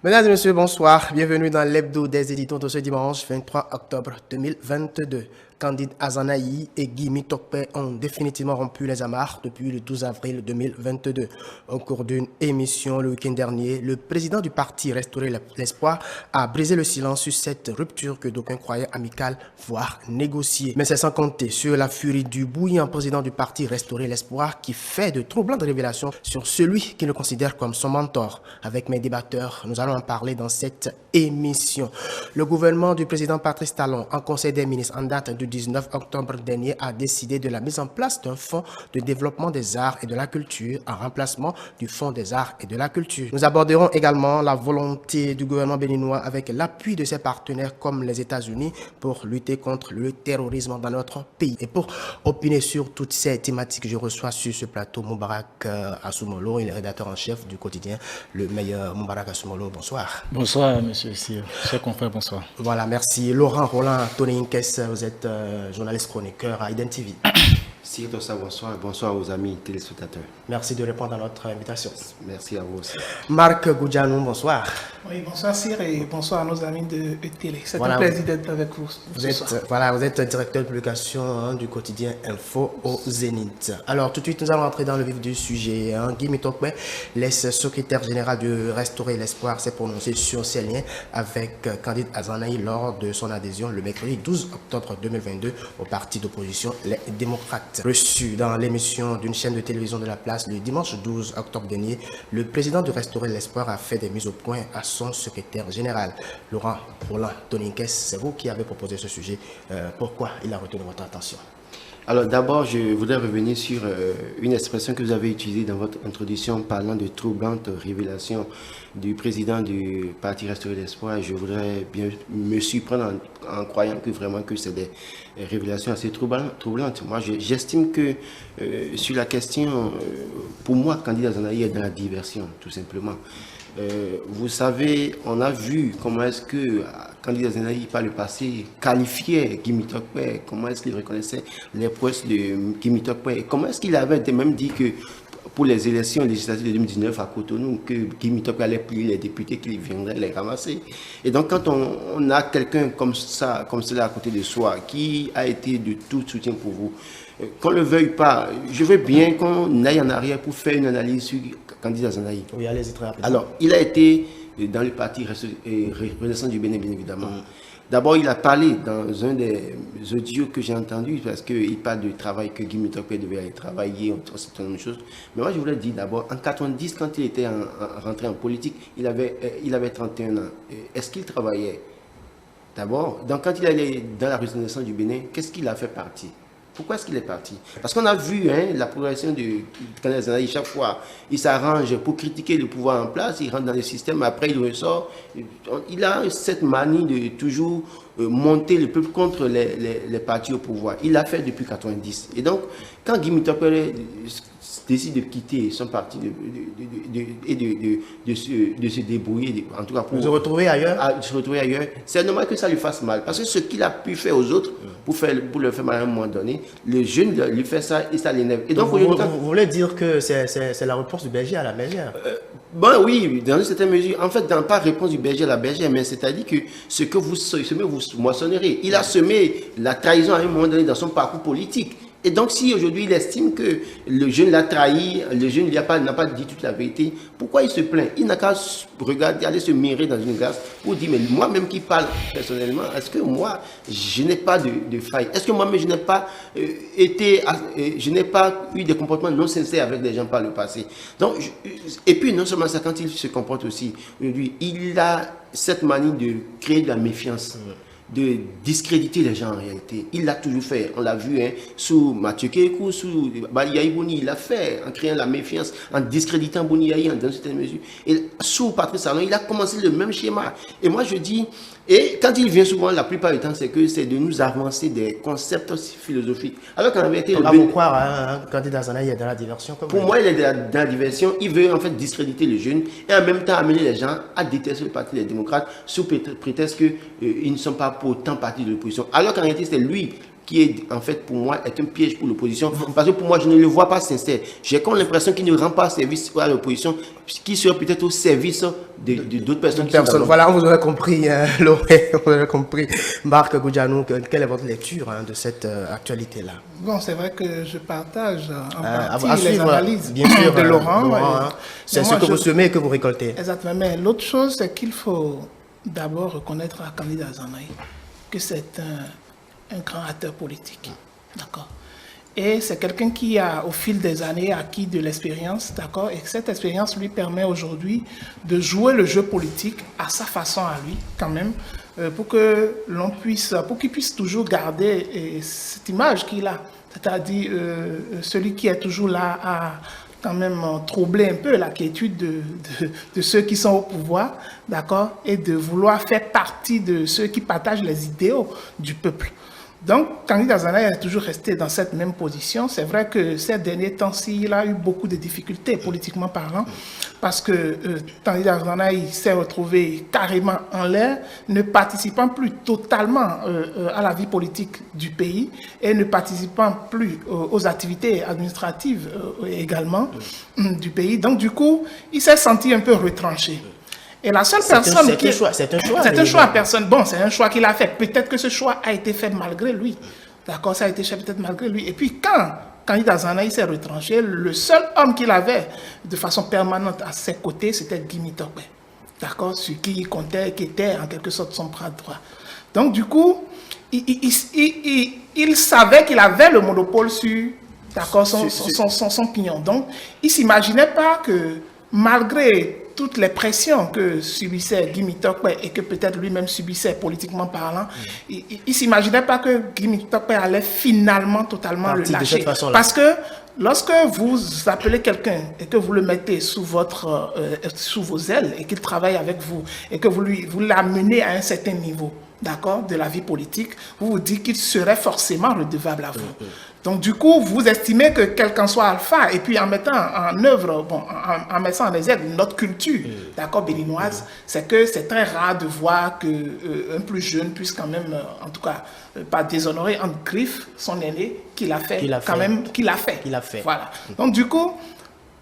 Mesdames et messieurs, bonsoir. Bienvenue dans l'hebdo des éditeurs de ce dimanche 23 octobre 2022. Candide Azanaï et Guy Mitokpe ont définitivement rompu les amarres depuis le 12 avril 2022. Au cours d'une émission le week-end dernier, le président du parti Restaurer l'Espoir a brisé le silence sur cette rupture que d'aucuns croyaient amicale, voire négociée. Mais c'est sans compter sur la furie du bouillant président du parti Restaurer l'Espoir qui fait de troublantes révélations sur celui qu'il le considère comme son mentor. Avec mes débatteurs, nous allons en parler dans cette émission. Le gouvernement du président Patrice Talon, en conseil des ministres en date du 19 octobre dernier, a décidé de la mise en place d'un fonds de développement des arts et de la culture en remplacement du fonds des arts et de la culture. Nous aborderons également la volonté du gouvernement béninois avec l'appui de ses partenaires comme les États-Unis pour lutter contre le terrorisme dans notre pays. Et pour opiner sur toutes ces thématiques, je reçois sur ce plateau Moubarak Assoumolo, il est rédacteur en chef du quotidien Le Meilleur. Moubarak Assoumolo, bonsoir. Bonsoir, monsieur Sir. Chers confrères, bonsoir. Voilà, merci. Laurent Roland, Tony Inkes, vous êtes journaliste chroniqueur à IDEN-TV. Sir Tossa, bonsoir. Bonsoir aux amis téléspectateurs. Merci de répondre à notre invitation. Merci à vous aussi. Marc Goudjanou, bonsoir. Oui, bonsoir Sir et bonsoir à nos amis de télé. C'est Voilà, un plaisir d'être avec vous. Vous êtes directeur de publication du quotidien Info au Zénith. Alors, tout de suite, nous allons entrer dans le vif du sujet. Guy Mitokpe, l'ex-secrétaire général de Restaurer l'Espoir, s'est prononcé sur ses liens avec Candide Azanaï lors de son adhésion le mercredi 12 octobre 2022 au parti d'opposition Les Démocrates. Reçu dans l'émission d'une chaîne de télévision de la place le dimanche 12 octobre dernier, le président de Restaurer l'Espoir a fait des mises au point à son secrétaire général. Laurent Roland Toninkes, c'est vous qui avez proposé ce sujet. Pourquoi il a retenu votre attention? Alors d'abord, je voudrais revenir sur une expression que vous avez utilisée dans votre introduction parlant de troublantes révélations du président du parti Restaurer l'Espoir. Je voudrais bien me surprendre en croyant que vraiment que c'est des révélations assez troublantes. Moi, j'estime que sur la question, pour moi, Candide Azanaï est dans la diversion, tout simplement. Vous savez, on a vu comment est-ce que Candide Azanaï, par le passé, qualifiait Guy Mitokpe, comment est-ce qu'il reconnaissait les prouesses de Guy Mitokpe, comment est-ce qu'il avait même dit que pour les élections législatives de 2019 à Cotonou, que Guy Mitokpe allait plier les députés, qu'il viendrait les ramasser. Et donc, quand on a quelqu'un comme cela à côté de soi, qui a été de tout soutien pour vous, qu'on ne le veuille pas, je veux bien qu'on aille en arrière pour faire une analyse sur Candide Azanaï. Oui, allez-y très rapidement. Alors, il a été dans le parti Renaissance du Bénin, bien évidemment. D'abord, il a parlé dans un des audios que j'ai entendu, parce qu'il parle du travail que Guy Mitokpe devait aller travailler, entre certaines choses. Mais moi, je voulais dire d'abord, en 90, quand il était rentré en politique, il avait 31 ans. Est-ce qu'il travaillait? D'abord, quand il allait dans la Renaissance du Bénin, qu'est-ce qu'il a fait partie? Pourquoi est-ce qu'il est parti? Parce qu'on a vu la progression de Candide Azanaï, chaque fois, il s'arrange pour critiquer le pouvoir en place, il rentre dans le système, après il ressort. Il a cette manie de toujours monter le peuple contre les partis au pouvoir. Il l'a fait depuis 90. Et donc, quand Guy Mitokpe décide de quitter son parti et de se débrouiller, en tout cas pour se retrouver ailleurs, c'est normal que ça lui fasse mal. Parce que ce qu'il a pu faire aux autres, pour le faire mal à un moment donné, le jeune lui fait ça et ça l'énerve. Et donc, vous voulez dire que c'est la réponse du berger à la bergère? Bon, oui, dans une certaine mesure. En fait, pas réponse du berger à la bergère, mais c'est-à-dire que ce que vous semez, vous moissonnerez. Il a semé la trahison à un moment donné dans son parcours politique. Et donc, si aujourd'hui il estime que le jeune l'a trahi, le jeune n'a pas dit toute la vérité, pourquoi il se plaint? Il n'a qu'à regarder, aller se mirer dans une glace pour dire, mais moi-même qui parle personnellement, est-ce que moi, je n'ai pas de faille? Est-ce que moi-même, je n'ai pas eu des comportements non sincères avec des gens par le passé? Donc, et puis, non seulement ça, quand il se comporte aussi, aujourd'hui, il a cette manie de créer de la méfiance. De discréditer les gens en réalité. Il l'a toujours fait. On l'a vu sous Mathieu Kékou, sous Baliaï Bouni. Il l'a fait en créant la méfiance, en discréditant Bouniaï dans une certaine mesure. Et sous Patrice Talon, il a commencé le même schéma. Et moi je dis, et quand il vient souvent, la plupart du temps, c'est de nous avancer des concepts philosophiques. Alors qu'en réalité, on va vous croire, Candide Azanaï est dans la diversion. Pour moi, il est dans la diversion. Il veut en fait discréditer les jeunes et en même temps amener les gens à détester le parti des démocrates sous prétexte qu'ils ne sont pas pour autant partie de l'opposition. Alors qu'en réalité, c'est lui qui est, en fait, pour moi, est un piège pour l'opposition. Parce que pour moi, je ne le vois pas sincère. J'ai comme l'impression qu'il ne rend pas service à l'opposition, qui sera peut-être au service d'autres personnes. Voilà, on vous aurait compris, Loré, on vous aurait compris. Marc Goudjanou, quelle est votre lecture de cette actualité-là? Bon, c'est vrai que je partage en à partie les suivre, analyses bien sûr, de Laurent. C'est ce que vous semez et que vous récoltez. Exactement. Mais l'autre chose, c'est qu'il faut d'abord reconnaître à Kandid Azanaï que c'est un grand acteur politique. D'accord. Et c'est quelqu'un qui a, au fil des années, acquis de l'expérience, d'accord. Et cette expérience lui permet aujourd'hui de jouer le jeu politique à sa façon à lui, quand même, pour qu'il puisse toujours garder cette image qu'il a, c'est-à-dire celui qui est toujours là à quand même troubler un peu la quiétude de ceux qui sont au pouvoir, d'accord, et de vouloir faire partie de ceux qui partagent les idéaux du peuple. Donc, Kandid Azanaï est toujours resté dans cette même position. C'est vrai que ces derniers temps-ci, il a eu beaucoup de difficultés, politiquement parlant, parce que Kandid Azanaï s'est retrouvé carrément en l'air, ne participant plus totalement à la vie politique du pays et ne participant plus aux activités administratives également du pays. Donc, du coup, il s'est senti un peu retranché. Et la seule personne qui... C'est un choix à personne. Bon, c'est un choix qu'il a fait. Peut-être que ce choix a été fait malgré lui. D'accord, ça a été fait peut-être malgré lui. Et puis quand Kandid Azanaï s'est retranché, le seul homme qu'il avait de façon permanente à ses côtés, c'était Guimit Tokpé. D'accord, sur qui il comptait, qui était en quelque sorte son bras droit. Donc du coup, il savait qu'il avait le monopole sur, d'accord, son pignon. Donc il ne s'imaginait pas que malgré toutes les pressions que subissait Guimit Tokpé et que peut-être lui-même subissait politiquement parlant, il ne s'imaginait pas que Guimit Tokpé allait finalement totalement le lâcher. Parce que lorsque vous appelez quelqu'un et que vous le mettez sous vos ailes et qu'il travaille avec vous et que vous l'amenez à un certain niveau, d'accord, de la vie politique, vous vous dites qu'il serait forcément redevable à vous. Donc, du coup, vous estimez que quelqu'un soit alpha, et puis en mettant en œuvre, en mettant en exergue notre culture, d'accord, béninoise, c'est que c'est très rare de voir qu'un plus jeune puisse quand même, en tout cas, pas déshonorer en griffe son aîné qu'il a fait. Voilà. Donc, du coup,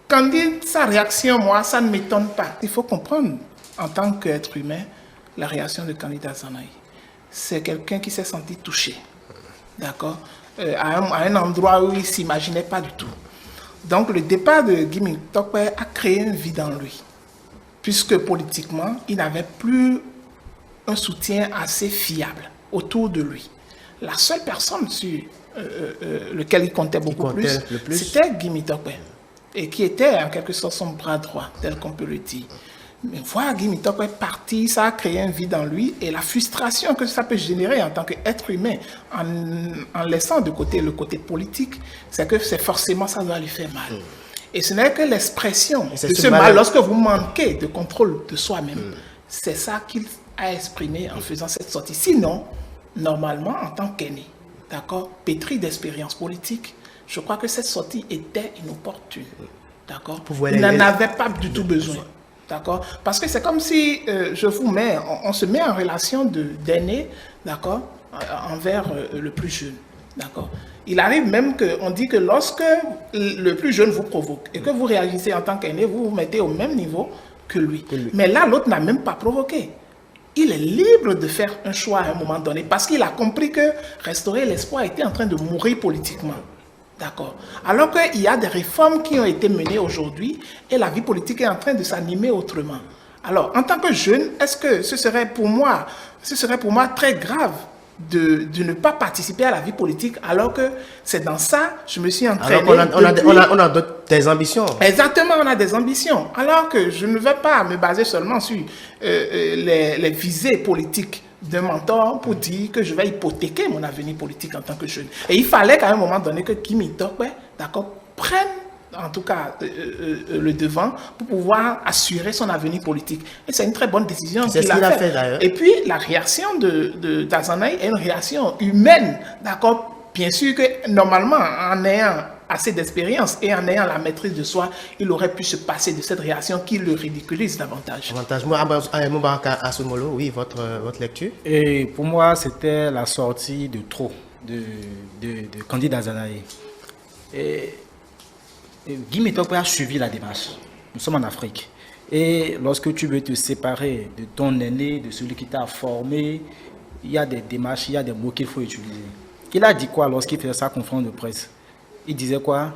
quand dit sa réaction, moi, ça ne m'étonne pas. Il faut comprendre, en tant qu'être humain, la réaction de Kandid Azanaï. C'est quelqu'un qui s'est senti touché, d'accord, à un endroit où il ne s'imaginait pas du tout. Donc le départ de Guimit Tokpé a créé un vide en lui, puisque politiquement, il n'avait plus un soutien assez fiable autour de lui. La seule personne sur lequel il comptait beaucoup plus, c'était Guimit Tokpé, et qui était en quelque sorte son bras droit, tel qu'on peut le dire. Mais voir Guimit Tokpé partir, ça a créé un vide en lui, et la frustration que ça peut générer en tant qu'être humain, en laissant de côté le côté politique, c'est que forcément ça doit lui faire mal. Et ce n'est que l'expression de ce mal lorsque vous manquez de contrôle de soi-même. C'est ça qu'il a exprimé en faisant cette sortie. Sinon, normalement, en tant qu'aîné, d'accord, pétri d'expérience politique, je crois que cette sortie était inopportune. D'accord. Il n'en avait pas du tout besoin. D'accord. Parce que c'est comme si on se met en relation d'aîné, d'accord, envers le plus jeune. D'accord. Il arrive même qu'on dit que lorsque le plus jeune vous provoque et que vous réagissez en tant qu'aîné, vous vous mettez au même niveau que lui. Mais là, l'autre n'a même pas provoqué. Il est libre de faire un choix à un moment donné parce qu'il a compris que restaurer l'espoir était en train de mourir politiquement. D'accord. Alors qu'il y a des réformes qui ont été menées aujourd'hui et la vie politique est en train de s'animer autrement. Alors, en tant que jeune, est-ce que ce serait pour moi très grave de ne pas participer à la vie politique alors que c'est dans ça je me suis entraîné. Alors on a des ambitions. Exactement, on a des ambitions. Alors que je ne vais pas me baser seulement sur les visées politiques d'un mentor pour dire que je vais hypothéquer mon avenir politique en tant que jeune. Et il fallait qu'à un moment donné que Guimit Tokpé, d'accord, prenne en tout cas le devant pour pouvoir assurer son avenir politique. Et c'est une très bonne décision qu'il a fait d'ailleurs. Et puis la réaction d'Azanaï est une réaction humaine, d'accord. Bien sûr que normalement, en ayant assez d'expérience et en ayant la maîtrise de soi, il aurait pu se passer de cette réaction qui le ridiculise davantage. Moubaraka Asomolo, oui, votre lecture. Et pour moi, c'était la sortie de trop. de Candide Azanaï. Et Guy Mitokpe a suivi la démarche. Nous sommes en Afrique. Et lorsque tu veux te séparer de ton aîné, de celui qui t'a formé, il y a des démarches, il y a des mots qu'il faut utiliser. Il a dit quoi lorsqu'il faisait sa conférence de presse? Il disait quoi?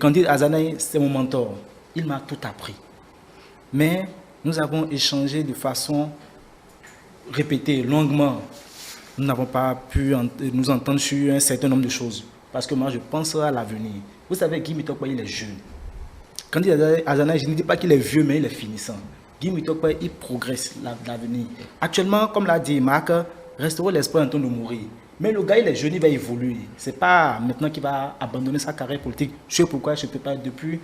Candide Azanaï, c'est mon mentor. Il m'a tout appris. Mais nous avons échangé de façon répétée, longuement. Nous n'avons pas pu nous entendre sur un certain nombre de choses. Parce que moi, je pense à l'avenir. Vous savez, Guy Mitokpe, il est jeune. Candide Azanaï, je ne dis pas qu'il est vieux, mais il est finissant. Guy Mitokpe, il progresse l'avenir. Actuellement, comme l'a dit Marc, restaurer l'espoir en train de mourir. Mais le gars, il est jeune, il va évoluer. Ce n'est pas maintenant qu'il va abandonner sa carrière politique. Je sais pourquoi, je ne peux pas depuis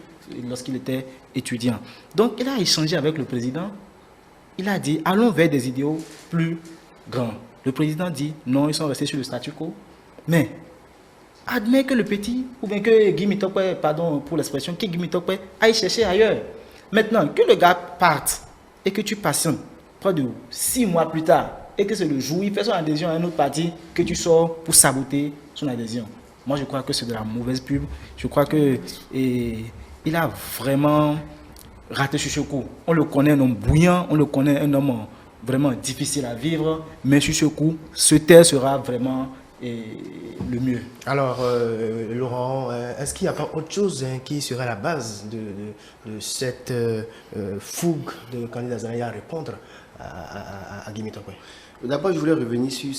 lorsqu'il était étudiant. Donc, il a échangé avec le président. Il a dit, allons vers des idéaux plus grands. Le président dit, non, ils sont restés sur le statu quo. Mais, admets que le petit, ou bien que Guy Mitokpe, pardon pour l'expression, que Guy Mitokpe aille chercher ailleurs. Maintenant, que le gars parte et que tu patientes près de 6 mois plus tard, et que c'est le jour où il fait son adhésion à un autre parti que tu sors pour saboter son adhésion. Moi, je crois que c'est de la mauvaise pub. Je crois que il a vraiment raté sur ce coup. On le connaît un homme bouillant, on le connaît un homme vraiment difficile à vivre, mais sur ce coup, se taire sera vraiment le mieux. Alors, Laurent, est-ce qu'il n'y a pas autre chose qui serait la base de cette fougue de Candide Azanaï à répondre à Guy Mitokpe? D'abord, je voulais revenir sur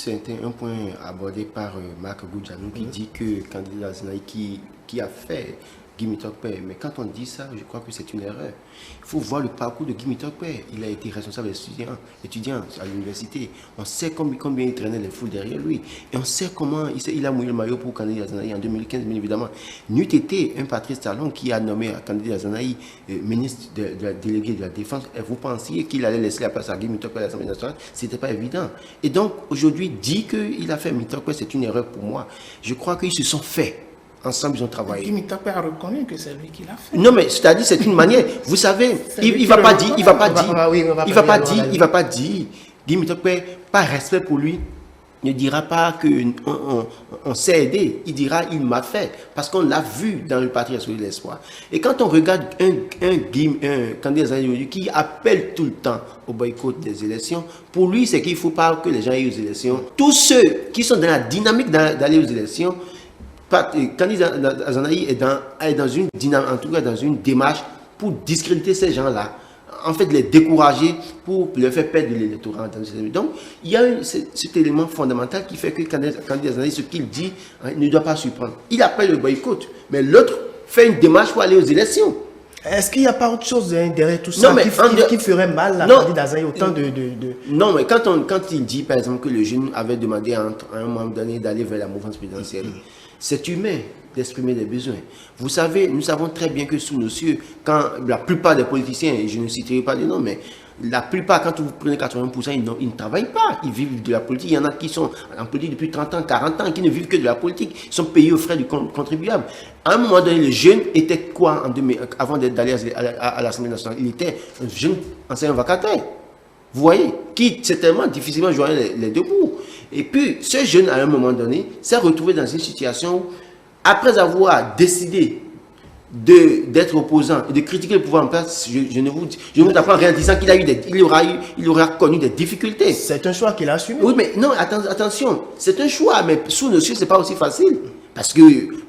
un point abordé par Marc Goudjanou qui dit que Candide Azanaï qui a fait Guy Mitokpe. Mais quand on dit ça, je crois que c'est une erreur. Il faut voir le parcours de Guy Mitokpe. Il a été responsable étudiant à l'université. On sait combien il traînait les foules derrière lui. Et on sait comment il a mouillé le maillot pour Candide Azanaï en 2015, bien évidemment. N'eût été un Patrice Talon qui a nommé Candide Azanaï ministre de la déléguée de la Défense. Et vous pensiez qu'il allait laisser la place à Guy Mitokpe à l'Assemblée nationale? Ce n'était pas évident. Et donc, aujourd'hui, dire qu'il a fait Mitokpe, c'est une erreur pour moi. Je crois qu'ils se sont faits. Ensemble, ils ont travaillé. Guy Mitokpe a reconnu que c'est lui qui l'a fait. Non, mais c'est-à-dire, c'est une manière. Vous savez, il va pas dire, il va pas dire, Guy Mitokpe, par respect pour lui, ne dira pas qu'on s'est aidé. Il dira, il m'a fait. Parce qu'on l'a vu dans le Parti Restaurer l'Espoir. Et quand on regarde un candidat qui appelle tout le temps au boycott des élections, pour lui, c'est qu'il ne faut pas que les gens aillent aux élections. Tous ceux qui sont dans la dynamique d'aller aux élections, Candide Azanaï est dans une dynamique, en tout cas dans une démarche pour discréditer ces gens-là, en fait les décourager pour leur faire perdre de l'électorat. Donc il y a cet élément fondamental qui fait que Candide Azanaï, ce qu'il dit, ne doit pas surprendre. Il appelle le boycott, mais l'autre fait une démarche pour aller aux élections. Est-ce qu'il n'y a pas autre chose derrière tout ça qui ferait mal à Candide Azanaï autant de... Non, mais quand il dit par exemple que le jeune avait demandé à un moment donné d'aller vers la mouvance présidentielle, c'est humain d'exprimer des besoins. Vous savez, nous savons très bien que sous nos cieux, quand la plupart des politiciens, et je ne citerai pas de nom, mais la plupart, quand vous prenez 80%, ils ne travaillent pas, ils vivent de la politique. Il y en a qui sont en politique depuis 30 ans, 40 ans, qui ne vivent que de la politique. Ils sont payés aux frais du contribuable. À un moment donné, le jeune était quoi avant d'aller à l'Assemblée nationale? Il était un jeune enseignant vacataire. Vous voyez, qui certainement difficilement joignait les deux bouts. Et puis, ce jeune, à un moment donné, s'est retrouvé dans une situation où, après avoir décidé d'être opposant et de critiquer le pouvoir en place, je ne vous apprends rien en disant qu'il aura connu des difficultés. C'est un choix qu'il a assumé. Oui, mais non, attention, c'est un choix, mais sous nos cieux, ce n'est pas aussi facile. Parce que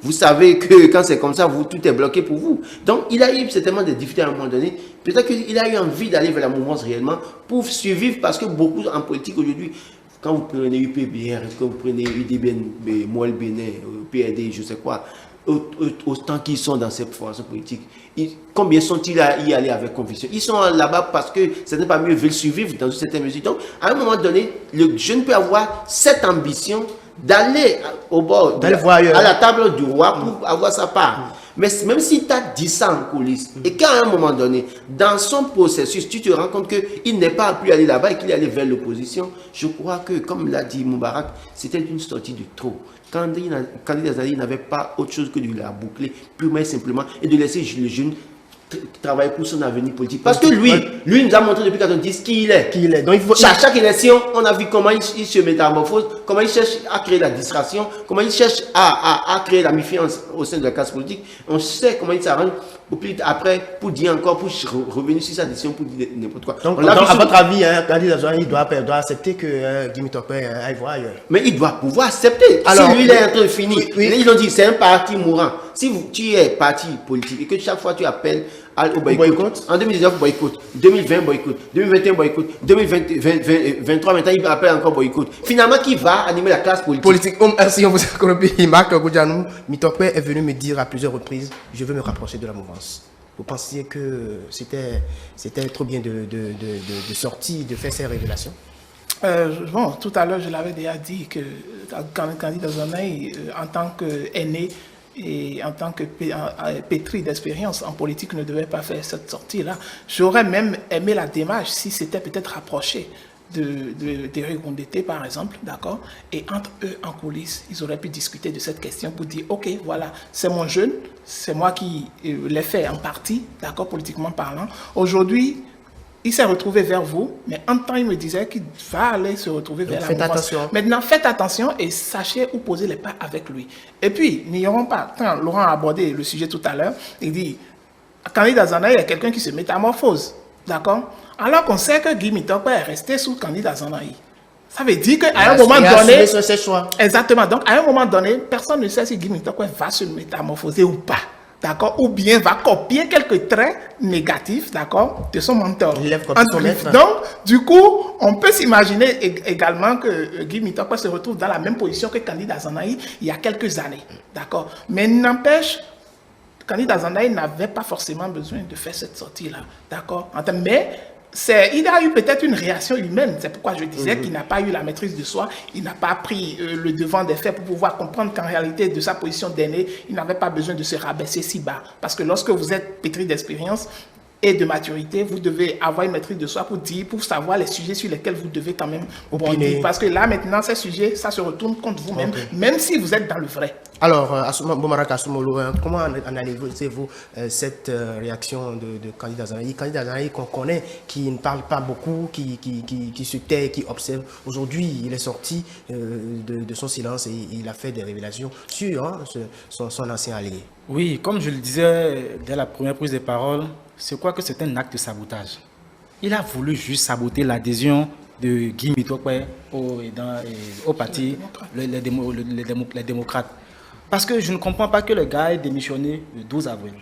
vous savez que quand c'est comme ça, tout est bloqué pour vous. Donc, il a eu certainement des difficultés à un moment donné. Peut-être qu'il a eu envie d'aller vers la mouvance réellement pour survivre, parce que beaucoup en politique aujourd'hui, quand vous prenez UPBR, quand vous prenez UDBN, Moël Bénin, PRD, je sais quoi, autant qu'ils sont dans cette formation politique, combien sont-ils à y aller avec conviction? Ils sont là-bas parce que ce n'est pas mieux, veulent survivre dans une certaine mesure. Donc, à un moment donné, le jeune peut avoir cette ambition d'aller au bord, à la table du roi pour avoir sa part. Mais même si tu as dit ça en coulisses et qu'à un moment donné, dans son processus, tu te rends compte qu'il n'est pas pu aller là-bas et qu'il est allé vers l'opposition, je crois que, comme l'a dit Moubarak, c'était une sortie de trop. Candide Azanaï n'avait pas autre chose que de la boucler purement et simplement et de laisser le jeune travailler pour son avenir politique. Parce que lui nous a montré depuis 1990 qui il est. Qui il est. Donc, Chaque élection, on a vu comment il se métamorphose, comment il cherche à créer la distraction, comment il cherche à créer la méfiance au sein de la classe politique. On sait comment il s'arrange après pour dire encore, pour revenir sur sa décision, pour dire n'importe quoi. Donc à votre avis, candidat Azana, il doit accepter que Guy Mitokpe aille voir ailleurs. Mais il doit pouvoir accepter. Alors, si lui, il est en train de finir, ils ont dit c'est un parti mourant. Si tu es parti politique et que chaque fois tu appelles au boycott, en 2019, boycott, 2020, boycott, 2021, boycott, 2023, maintenant, il appelle encore boycott. Finalement, qui va animer la classe politique? Merci, on vous a compris. Marc Goudjanou, Mitokpe est venu me dire à plusieurs reprises, je veux me rapprocher de la mouvance. Vous pensiez que c'était trop bien de sortir, de faire ces révélations? Bon, tout à l'heure, je l'avais déjà dit que candidat Zanaï, en tant qu'aîné et en tant que pétri d'expérience en politique, ne devait pas faire cette sortie-là. J'aurais même aimé la démarche si c'était peut-être rapproché d'Éric Rondeté, par exemple, d'accord? Et entre eux, en coulisses, ils auraient pu discuter de cette question pour dire, ok, voilà, c'est mon jeune, c'est moi qui l'ai fait en partie, d'accord, politiquement parlant. Aujourd'hui, il s'est retrouvé vers vous, mais en temps, il me disait qu'il va aller se retrouver vers la mouvance. Faites attention. Maintenant, faites attention et sachez où poser les pas avec lui. Et puis, n'ignorons pas, quand Laurent a abordé le sujet tout à l'heure, il dit, candidat Zanaï, il y a quelqu'un qui se métamorphose, d'accord? Alors qu'on sait que Guy Mitokpe est resté sous candidat Zanaï. Ça veut dire qu'à un moment donné... ses choix. Exactement. Donc, à un moment donné, personne ne sait si Guy Mitokpe va se métamorphoser ou pas. D'accord, ou bien va copier quelques traits négatifs, d'accord, de son mentor. Donc, du coup, on peut s'imaginer également que Guy Mitokpe se retrouve dans la même position que candidat Zanaï il y a quelques années, d'accord. Mais n'empêche, candidat Zanaï n'avait pas forcément besoin de faire cette sortie-là, d'accord. Mais il a eu peut-être une réaction humaine, c'est pourquoi je disais qu'il n'a pas eu la maîtrise de soi, il n'a pas pris le devant des faits pour pouvoir comprendre qu'en réalité, de sa position d'aîné, il n'avait pas besoin de se rabaisser si bas. Parce que lorsque vous êtes pétri d'expérience et de maturité, vous devez avoir une maîtrise de soi pour savoir les sujets sur lesquels vous devez quand même bondir. Parce que là, maintenant, ces sujets, ça se retourne contre vous-même, même si vous êtes dans le vrai. Alors, Boumarak Assoumolo, comment analysez-vous cette réaction de candidat Zanaï? Candidat Zanaï qu'on connaît, qui ne parle pas beaucoup, qui se tait, qui observe. Aujourd'hui, il est sorti de son silence et il a fait des révélations sur son ancien allié. Oui, comme je le disais dès la première prise de parole, je crois que c'est un acte de sabotage. Il a voulu juste saboter l'adhésion de Guy Mitokpe au parti, les démocrates. Parce que je ne comprends pas que le gars ait démissionné le 12 avril.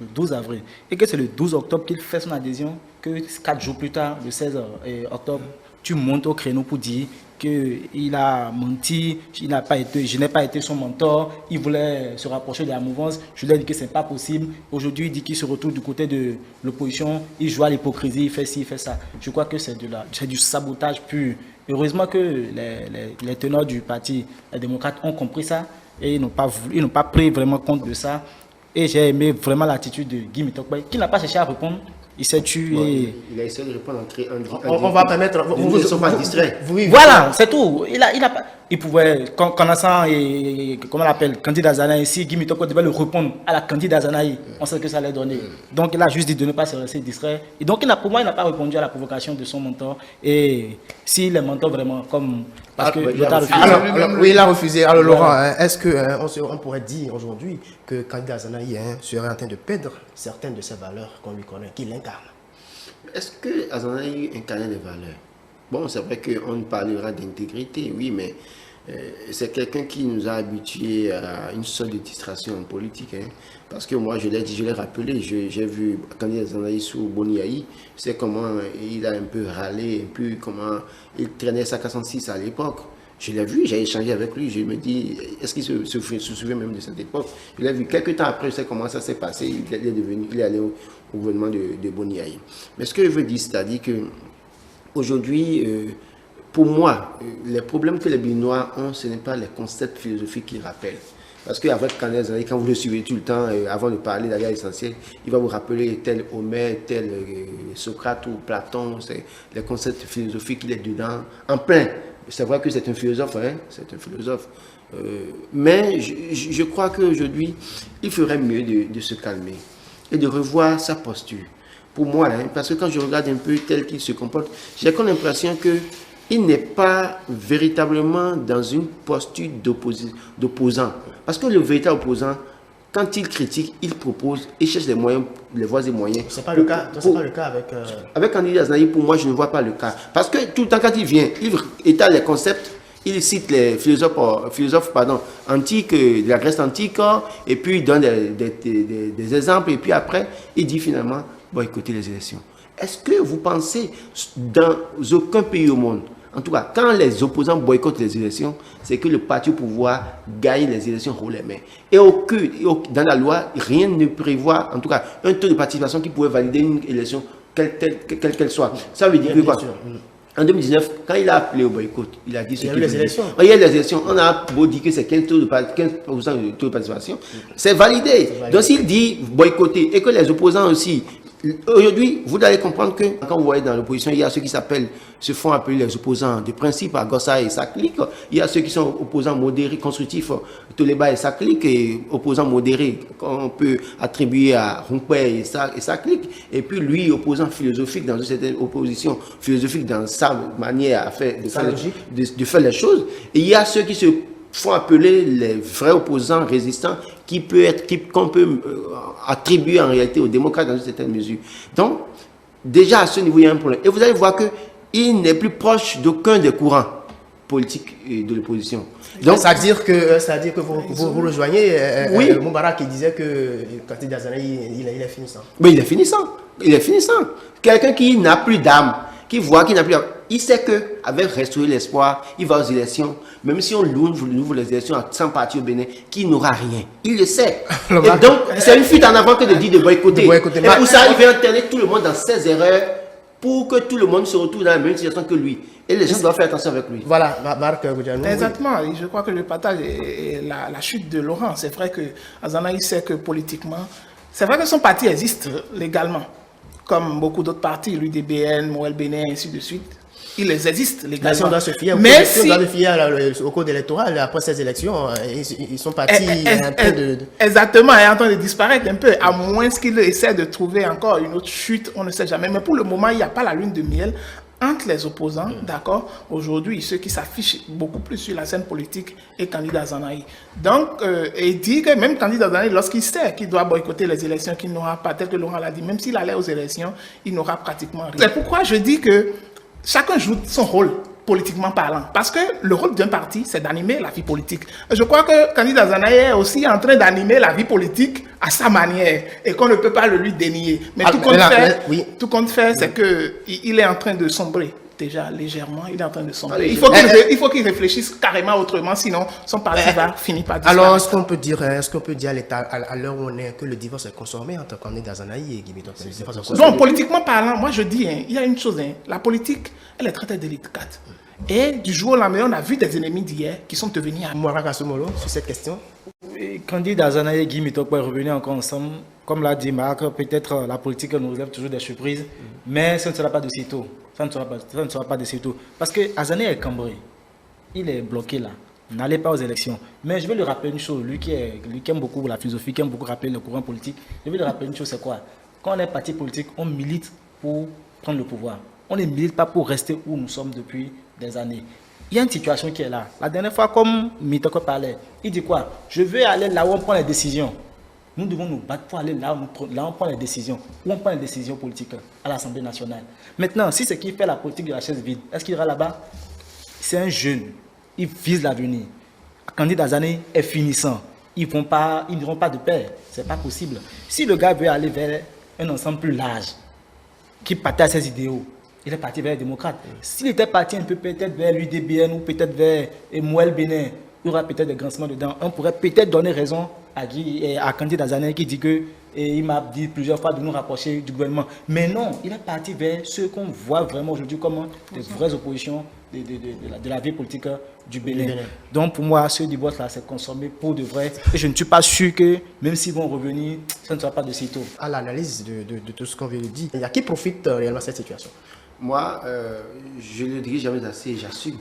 Le 12 avril. Et que c'est le 12 octobre qu'il fait son adhésion, que 4 jours plus tard, le 16 octobre, tu montes au créneau pour dire qu'il a menti, je n'ai pas été son mentor, il voulait se rapprocher de la mouvance, je lui ai dit que ce n'est pas possible. Aujourd'hui, il dit qu'il se retrouve du côté de l'opposition, il joue à l'hypocrisie, il fait ci, il fait ça. Je crois que c'est du sabotage pur. Heureusement que les tenants du parti, les démocrates, ont compris ça et ils n'ont pas pris vraiment compte de ça. Et j'ai aimé vraiment l'attitude de Guy Mitokpe, qui n'a pas cherché à répondre. Il s'est tué. Bon, il a essayé de répondre on va permettre. Vous ne sont pas distraits. Voilà, c'est tout. Il pouvait, Connaissant et comment on l'appelle, candidat Zanaï, si Guy Mitokpe devait le répondre à la candidat Zanaï, on sait que ça allait donner. Donc il a juste dit de ne pas se laisser distraire. Et donc pour moi, il n'a pas répondu à la provocation de son mentor. Et s'il est mentor vraiment, comme. Parce que l'État a refusé. Oui, il a refusé. Alors Laurent, est-ce qu'on pourrait dire aujourd'hui que candidat Zanaï serait en train de perdre certaines de ses valeurs qu'on lui connaît, qu'il incarne? Est-ce que Azanaï incarne des valeurs? Bon, c'est vrai qu'on parlera d'intégrité, oui, mais c'est quelqu'un qui nous a habitués à une sorte de distraction en politique. Parce que moi, je l'ai dit, je l'ai rappelé, j'ai vu candidat Zanaï sous Boniaï, c'est comment il a un peu râlé, un peu comment il traînait sa 46 à l'époque. Je l'ai vu, j'ai échangé avec lui, je me dis, est-ce qu'il se souvient même de cette époque? Je l'ai vu quelques temps après, je sais comment ça s'est passé, il est allé au gouvernement de Boniaï. Mais ce que je veux dire, c'est-à-dire que aujourd'hui, pour moi, les problèmes que les Béninois ont, ce n'est pas les concepts philosophiques qu'ils rappellent. Parce qu'avec candidat Zanaï, quand vous le suivez tout le temps, avant de parler d'ailleurs essentiel, il va vous rappeler tel Homère, tel Socrate ou Platon, c'est les concepts philosophiques qu'il est dedans, en plein. C'est vrai que c'est un philosophe, c'est un philosophe. Mais je crois qu'aujourd'hui, il ferait mieux de se calmer. et de revoir sa posture. Pour moi, hein, parce que quand je regarde un peu tel qu'il se comporte, j'ai comme l'impression qu'il n'est pas véritablement dans une posture d'opposant. Parce que le véritable opposant, quand il critique, il propose, il cherche les moyens, les voies et moyens. C'est pas le cas. C'est pas le cas avec. Avec Kandidi Aznaï, pour moi, je ne vois pas le cas. Parce que tout le temps, quand il vient, il étale les concepts, il cite les philosophes antiques, de la Grèce antique, et puis il donne des exemples, et puis après, il dit finalement, boycotter les élections. Est-ce que vous pensez, dans aucun pays au monde, en tout cas, quand les opposants boycottent les élections, c'est que le parti au pouvoir gagne les élections haut les mains. Et dans la loi, rien ne prévoit, en tout cas, un taux de participation qui pourrait valider une élection, quelle qu'elle soit. Ça veut dire que quoi? En 2019, quand il a appelé au boycott, il a dit ce qu'il les élections. Il y a eu les élections. On a beau dire que c'est 15% de taux de participation. C'est validé. Donc s'il dit boycotter et que les opposants aussi, aujourd'hui, vous allez comprendre que quand vous voyez dans l'opposition, il y a ceux qui se font appeler les opposants de principe, à Gossa et sa clique. Il y a ceux qui sont opposants modérés, constructifs, Toleba et sa clique, et opposants modérés qu'on peut attribuer à Rumpé et sa clique. Et puis lui, opposant philosophique dans une certaine opposition philosophique dans sa manière de faire les choses. Et il y a ceux qui se font appeler les vrais opposants résistants qu'on peut attribuer en réalité aux démocrates dans une certaine mesure. Donc, déjà à ce niveau, il y a un problème. Et vous allez voir qu'il n'est plus proche d'aucun des courants politiques de l'opposition. Donc, c'est-à-dire que vous rejoignez Moubarak qui disait que Kandidi Aznaï, il est finissant. Mais il est finissant. Il est finissant. Quelqu'un qui n'a plus d'âme, qui voit qu'il n'a plus d'âme, il sait qu'avec Restaurer l'espoir, il va aux élections. Même si on ouvre les élections à 100 partis au Bénin, qui n'aura rien. Il le sait. Et donc, c'est une fuite en avant que de dire de boycotter. Et pour ça, il veut entraîner tout le monde dans ses erreurs pour que tout le monde se retrouve dans la même situation que lui. Et les gens doivent faire attention avec lui. Voilà, Marc Goudianou. Exactement. Oui. Je crois que je partage la chute de Laurent. C'est vrai que Azanaï sait que politiquement, c'est vrai que son parti existe légalement. Comme beaucoup d'autres partis, l'UDBN, Moël Bénin, ainsi de suite. Ils existent légalement. Si on doit se fier, mais si on doit se fier au code électoral, après ces élections, ils sont partis un peu de... Exactement, et en train de disparaître un peu, à moins qu'ils essaient de trouver encore une autre chute, on ne sait jamais. Mais pour le moment, il n'y a pas la lune de miel entre les opposants, d'accord. Aujourd'hui, ceux qui s'affichent beaucoup plus sur la scène politique est Kandidi Aznaï. Donc, il dit que même Kandidi Aznaï, lorsqu'il sait qu'il doit boycotter les élections, qu'il n'aura pas, tel que Laurent l'a dit, même s'il allait aux élections, il n'aura pratiquement rien. C'est pourquoi je dis que chacun joue son rôle, politiquement parlant. Parce que le rôle d'un parti, c'est d'animer la vie politique. Je crois que Kandidi Aznaï est aussi en train d'animer la vie politique à sa manière et qu'on ne peut pas le lui dénier. Mais tout compte fait, c'est qu'il est en train de sombrer. Déjà, légèrement, il est en train de sombrer. Il faut qu'il réfléchisse carrément autrement, sinon son parti va finir par disparaître. Alors, est-ce qu'on peut dire à l'État, à l'heure où on est, que le divorce est consommé entre Kandidi Aznaï et Guy Mitokpe? Donc, politiquement parlant, moi je dis, il y a une chose, la politique, elle est très très délicate. Et du jour au lendemain, on a vu des ennemis d'hier qui sont devenus amis. Moubarak Assoumolo, sur cette question. Kandidi Aznaï et Guy Mitokpe revenus encore ensemble. Comme l'a dit Marc, peut-être la politique nous réserve toujours des surprises, mais ce ne sera pas de sitôt. Ça ne sera pas de sitôt. Parce que Aznaï est cambré. Il est bloqué là. N'allez pas aux élections. Mais je vais lui rappeler une chose. Lui qui aime beaucoup la philosophie, qui aime beaucoup rappeler le courant politique, je vais lui rappeler une chose, c'est quoi? Quand on est parti politique, on milite pour prendre le pouvoir. On ne milite pas pour rester où nous sommes depuis des années. Il y a une situation qui est là. La dernière fois, comme Mitokpe parlait, il dit quoi? Je veux aller là où on prend les décisions. Nous devons nous battre pour aller là où on prend les décisions. Où on prend les décisions politiques à l'Assemblée nationale. Maintenant, si c'est qui fait la politique de la chaise vide, est-ce qu'il ira là-bas? C'est un jeune. Il vise l'avenir. Kandidi Aznaï est finissant. Ils n'iront pas de pair. Ce n'est pas possible. Si le gars veut aller vers un ensemble plus large, qui partage ses idéaux, il est parti vers les démocrates. S'il était parti un peu peut-être vers l'UDBN ou peut-être vers Moël Bénin, il y aura peut-être des grincements dedans. On pourrait peut-être donner raison à Kandidi Aznaï qui dit que il m'a dit plusieurs fois de nous rapprocher du gouvernement. Mais non, il est parti vers ceux qu'on voit vraiment aujourd'hui comme des vraies oppositions de la vie politique du Bénin. Donc pour moi, ce divorce-là s'est consommé pour de vrai. Et je ne suis pas sûr que, même s'ils vont revenir, ça ne sera pas de sitôt. À l'analyse de tout ce qu'on vient de dire, il y a qui profite réellement de cette situation? Moi, je ne le dirai jamais assez, j'assume.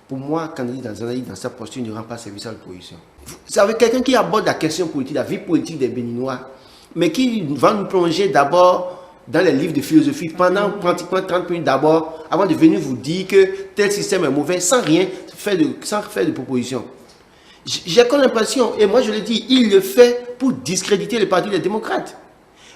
Pour moi, Kandidi Aznaï, dans sa posture, ne rend pas service à l'opposition. Vous savez, quelqu'un qui aborde la question politique, la vie politique des Béninois, mais qui va nous plonger d'abord dans les livres de philosophie pendant pratiquement 30 minutes d'abord, avant de venir vous dire que tel système est mauvais, sans faire de proposition. J'ai comme l'impression, et moi je le dis, il le fait pour discréditer le Parti des démocrates.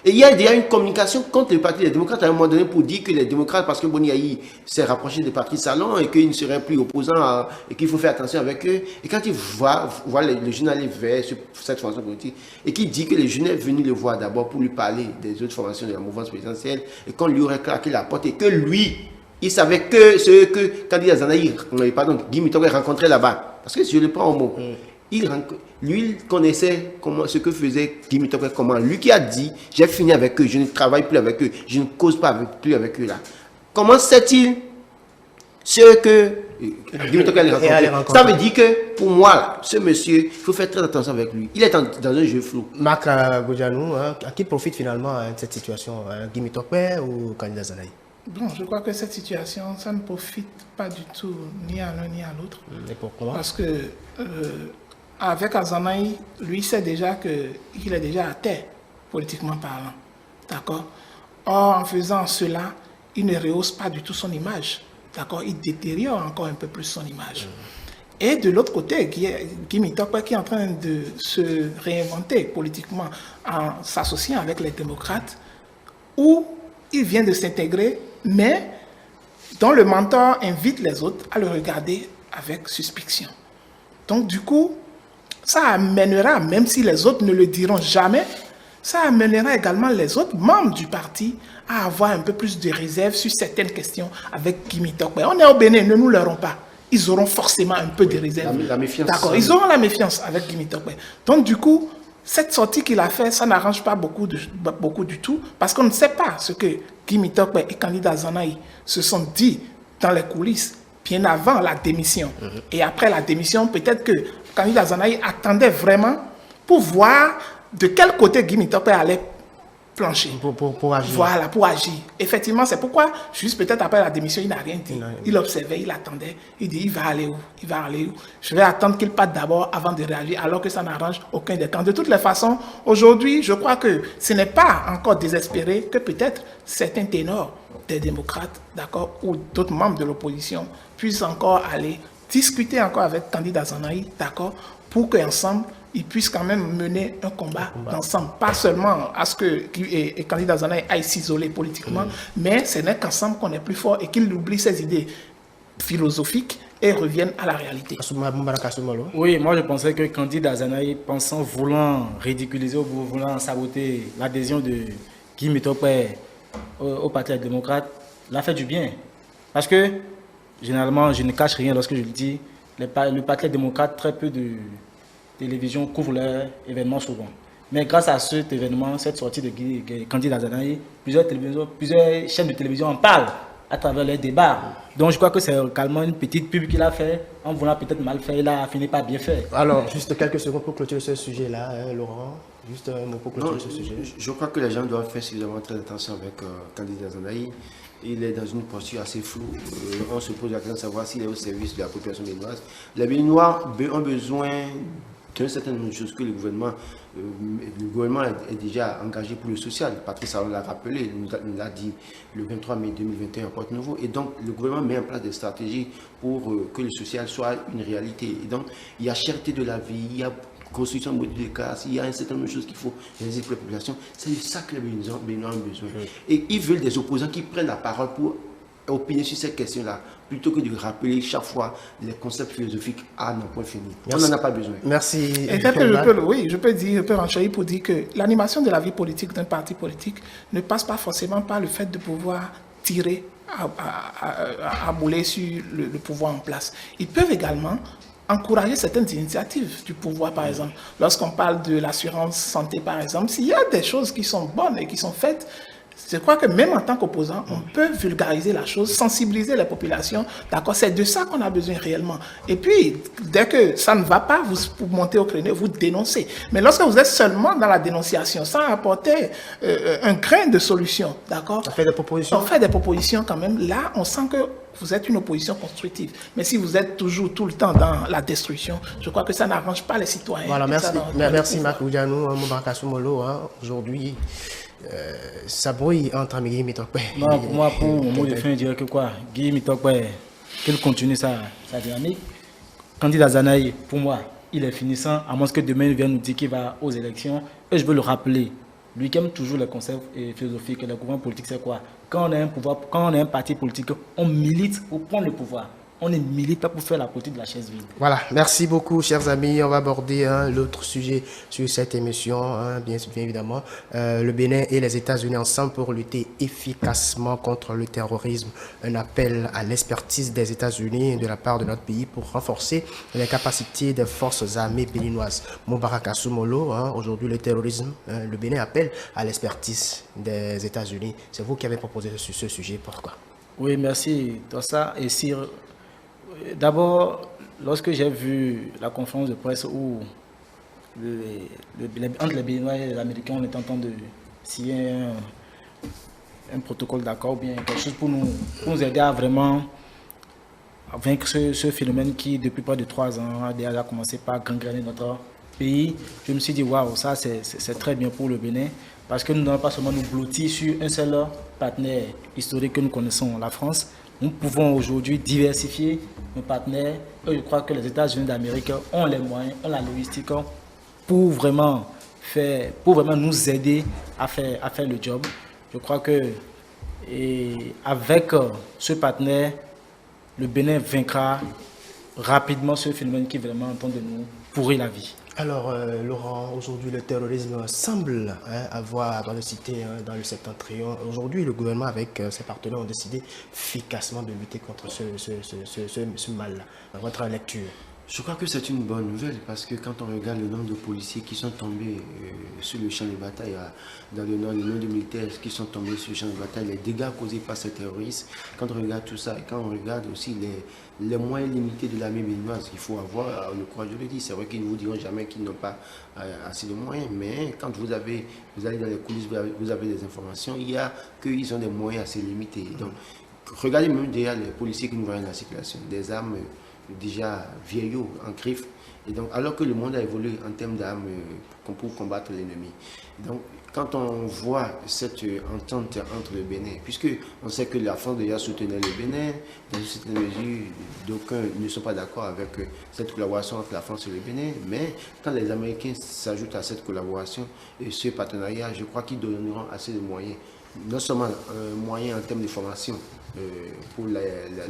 Et il y a déjà une communication contre le Parti des démocrates à un moment donné pour dire que les démocrates, parce que Boniaï s'est rapproché des partis salons et qu'ils ne seraient plus opposants et qu'il faut faire attention avec eux. Et quand il voit le jeune aller vers cette formation politique et qu'il dit que les jeunes est venu le voir d'abord pour lui parler des autres formations de la mouvance présidentielle et qu'on lui aurait claqué la porte et que lui, il savait que ce que candidat Zanaï, Guy Mitokpe rencontrait là-bas. Parce que si je le prends au mot, lui, il connaissait ce que faisait Guy Mitokpe, comment. Lui qui a dit, j'ai fini avec eux, je ne travaille plus avec eux, je ne cause plus avec eux là. Comment sait-il ce que Guy Mitokpe allait rencontrer? Ça veut dire que, pour moi, là, ce monsieur, il faut faire très attention avec lui. Il est dans un jeu flou. Marc Bodianou, à qui profite finalement de cette situation, Guy Mitokpe ou candidat Zanaï? Bon, je crois que cette situation, ça ne profite pas du tout ni à l'un ni à l'autre. Et pourquoi? Parce que avec Azanaï, lui sait déjà qu'il est déjà à terre, politiquement parlant. D'accord? Or, en faisant cela, il ne rehausse pas du tout son image. D'accord? Il détériore encore un peu plus son image. Et de l'autre côté, Guy Mitokpe qui est en train de se réinventer politiquement en s'associant avec les démocrates, où il vient de s'intégrer, mais dont le mentor invite les autres à le regarder avec suspicion. Donc du coup, ça amènera, même si les autres ne le diront jamais, ça amènera également les autres membres du parti à avoir un peu plus de réserve sur certaines questions avec Guy Mitokpe. On est au Bénin, ne nous leurrons pas. Ils auront forcément un peu de réserve. La méfiance. D'accord, ils auront la méfiance avec Guy Mitokpe. Donc du coup, cette sortie qu'il a fait, ça n'arrange pas beaucoup du tout, parce qu'on ne sait pas ce que Guy Mitokpe et candidat Zanaï se sont dit dans les coulisses bien avant la démission. Et après la démission, peut-être que candidat Zanaï attendait vraiment pour voir de quel côté Guy Mitokpe allait plancher. Pour agir. Voilà, pour agir. Effectivement, c'est pourquoi, juste peut-être après la démission, il n'a rien dit. Il observait, il attendait. Il dit, il va aller où? Il va aller où? Je vais attendre qu'il parte d'abord avant de réagir, alors que ça n'arrange aucun des camps. De toutes les façons, aujourd'hui, je crois que ce n'est pas encore désespéré que peut-être certains ténors des démocrates, d'accord, ou d'autres membres de l'opposition puissent encore aller discuter encore avec candidat Zanaï, d'accord, pour qu'ensemble, ils puissent quand même mener un combat ensemble. Pas seulement à ce que candidat Zanaï aille s'isoler politiquement, mais ce n'est qu'ensemble qu'on est plus fort et qu'il oublie ses idées philosophiques et revienne à la réalité. Oui, moi je pensais que candidat Zanaï, voulant ridiculiser ou voulant saboter l'adhésion de Guy Mitokpe au Parti des démocrates, l'a fait du bien. Parce que, généralement, je ne cache rien lorsque je le dis, le Parti des démocrates, très peu de télévision couvre leurs événements souvent. Mais grâce à cet événement, cette sortie de candidat Zanaï, plusieurs chaînes de télévision en parlent à travers les débats. Donc je crois que c'est également une petite pub qu'il a fait, en voulant peut-être mal faire, il a fini par bien faire. Alors, juste quelques secondes pour clôturer ce sujet-là, Laurent. Juste un mot pour clôturer ce sujet. Je crois que les gens doivent faire suffisamment très attention avec candidat Zanaï. Il est dans une posture assez floue. On se pose la question de savoir s'il est au service de la population béninoise. Les Béninois ont besoin d'une certaine chose que le gouvernement est déjà engagé pour le social. Patrice Talon l'a rappelé, nous l'a dit le 23 mai 2021 à Porte-Nouveau. Et donc, le gouvernement met en place des stratégies pour que le social soit une réalité. Et donc, il y a cherté de la vie, il y a construction de modules de classe, il y a un certain nombre de choses qu'il faut réaliser pour la population. C'est de ça que les Béninois ont besoin. Et ils veulent des opposants qui prennent la parole pour opiner sur ces questions-là, plutôt que de rappeler chaque fois les concepts philosophiques à nos points finis. On n'en a pas besoin. Merci. Et je peux renchérir pour dire que l'animation de la vie politique d'un parti politique ne passe pas forcément par le fait de pouvoir tirer à bouler sur le pouvoir en place. Ils peuvent également encourager certaines initiatives du pouvoir, par exemple. Lorsqu'on parle de l'assurance santé, par exemple, s'il y a des choses qui sont bonnes et qui sont faites, Je crois que même en tant qu'opposant, on peut vulgariser la chose, sensibiliser les populations. D'accord, c'est de ça qu'on a besoin réellement. Et puis, dès que ça ne va pas, vous montez au créneau, vous dénoncez. Mais lorsque vous êtes seulement dans la dénonciation, sans apporter un grain de solution, d'accord? On fait des propositions. On fait des propositions quand même. Là, on sent que vous êtes une opposition constructive. Mais si vous êtes toujours, tout le temps dans la destruction, je crois que ça n'arrange pas les citoyens. Voilà, merci Marc Boudianou, Moubarak Soumolo. Aujourd'hui, ça brouille entre Guy Mitokpe. Non, pour moi, pour mon mot de fin, je dirais que quoi, Guy Mitokpe, qu'il continue sa dynamique. Candidat Azanaï, pour moi, il est finissant, à moins que demain il vienne nous dire qu'il va aux élections. Et je veux le rappeler, lui qui aime toujours les concepts philosophiques, le gouvernement politique, c'est quoi? Quand on a un pouvoir, quand on a un parti politique, on milite pour prendre le pouvoir. On ne milite pas pour faire la politique de la chaise vide. Voilà, merci beaucoup, chers amis. On va aborder l'autre sujet sur cette émission, bien évidemment. Le Bénin et les États-Unis ensemble pour lutter efficacement contre le terrorisme. Un appel à l'expertise des États-Unis de la part de notre pays pour renforcer les capacités des forces armées béninoises. Moubarak Soumolo, aujourd'hui le terrorisme, le Bénin appelle à l'expertise des États-Unis. C'est vous qui avez proposé ce sujet, pourquoi? Oui, merci. Tout ça, et si... D'abord, lorsque j'ai vu la conférence de presse où entre les Béninois et les Américains, on est en train de signer un protocole d'accord ou bien quelque chose pour nous aider à vraiment vaincre ce phénomène qui, depuis près de 3 ans, a déjà commencé par gangréner notre pays, je me suis dit, waouh, ça c'est très bien pour le Bénin, parce que nous n'allons pas seulement nous blottir sur un seul partenaire historique que nous connaissons, la France. Nous pouvons aujourd'hui diversifier nos partenaires. Et je crois que les États-Unis d'Amérique ont les moyens, ont la logistique pour vraiment nous aider à faire le job. Je crois que avec ce partenaire, le Bénin vaincra rapidement ce phénomène qui est vraiment en train de nous pourrir la vie. Alors, Laurent, aujourd'hui, le terrorisme semble avoir, dans le cité, dans le septentrion. Aujourd'hui, le gouvernement, avec ses partenaires, ont décidé efficacement de lutter contre ce mal-là. Votre lecture? Je crois que c'est une bonne nouvelle parce que quand on regarde le nombre de policiers qui sont tombés sur le champ de bataille, dans le nord, le nombre de militaires qui sont tombés sur le champ de bataille, les dégâts causés par ces terroristes, quand on regarde tout ça et quand on regarde aussi les moyens limités de l'armée béninoise, il faut avoir le courage de le dire. C'est vrai qu'ils ne vous diront jamais qu'ils n'ont pas assez de moyens, mais quand vous allez dans les coulisses, vous avez des informations, il y a qu'ils ont des moyens assez limités. Donc, regardez même déjà les policiers qui nous voient dans la circulation, des armes déjà vieillots, en griffe, et donc alors que le monde a évolué en termes d'armes pour combattre l'ennemi. Donc quand on voit cette entente entre le Bénin, puisque on sait que la France déjà soutenait le Bénin, dans une certaine mesure, d'aucuns ne sont pas d'accord avec cette collaboration entre la France et le Bénin, mais quand les Américains s'ajoutent à cette collaboration et ce partenariat, je crois qu'ils donneront assez de moyens, non seulement moyens en termes de formation, pour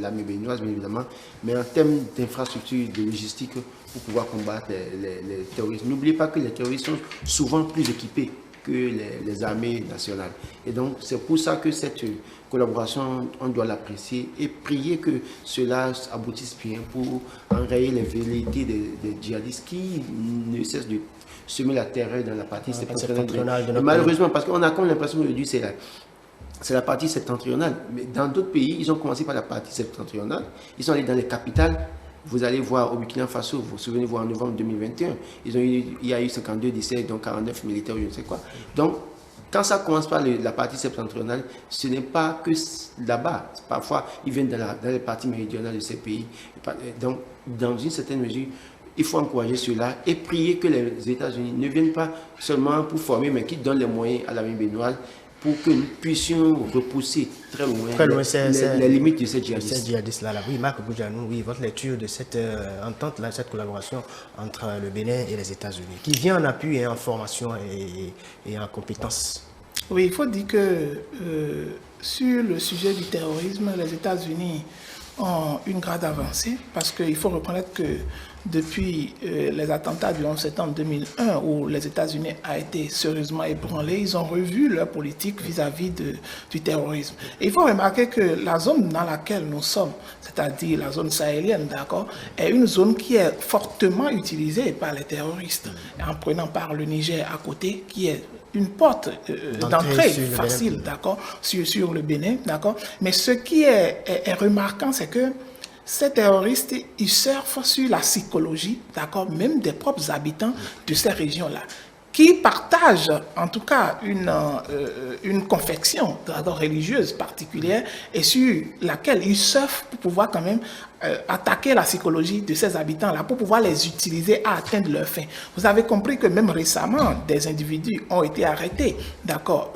l'armée béninoise, bien évidemment, mais en termes d'infrastructure, de logistique, pour pouvoir combattre les terroristes. N'oubliez pas que les terroristes sont souvent plus équipés que les armées nationales. Et donc, c'est pour ça que cette collaboration, on doit l'apprécier et prier que cela aboutisse bien pour enrayer les velléités des djihadistes qui ne cessent de semer la terreur dans la partie septentrionale. Malheureusement, parce qu'on a comme l'impression que c'est la partie septentrionale. Mais dans d'autres pays, ils ont commencé par la partie septentrionale. Ils sont allés dans les capitales. Vous allez voir au Burkina Faso, vous vous souvenez, en novembre 2021, il y a eu 52 décès, donc 49 militaires, je ne sais quoi. Donc, quand ça commence par la partie septentrionale, ce n'est pas que là-bas. Parfois, ils viennent dans les parties méridionales de ces pays. Donc, dans une certaine mesure, il faut encourager cela et prier que les États-Unis ne viennent pas seulement pour former, mais qu'ils donnent les moyens à l'armée béninoise pour que nous puissions repousser très loin les limites de ces djihadistes. Oui, Marc Boudianou, oui, votre lecture de cette entente-là, cette collaboration entre le Bénin et les États-Unis, qui vient en appui et en formation et en compétences. Oui, il faut dire que sur le sujet du terrorisme, les États-Unis ont une grande avancée parce qu'il faut reconnaître que depuis les attentats du 11 septembre 2001, où les États-Unis ont été sérieusement ébranlés, ils ont revu leur politique vis-à-vis du terrorisme. Et il faut remarquer que la zone dans laquelle nous sommes, c'est-à-dire la zone sahélienne, d'accord, est une zone qui est fortement utilisée par les terroristes, en prenant par le Niger à côté, qui est une porte d'entrée facile, d'accord, sur le Bénin, d'accord. Mais ce qui est remarquant, c'est que ces terroristes, ils surfent sur la psychologie, d'accord, même des propres habitants de ces régions-là, qui partagent en tout cas une confection religieuse particulière et sur laquelle ils surfent pour pouvoir quand même attaquer la psychologie de ces habitants-là, pour pouvoir les utiliser à atteindre leurs fins. Vous avez compris que même récemment, des individus ont été arrêtés, d'accord,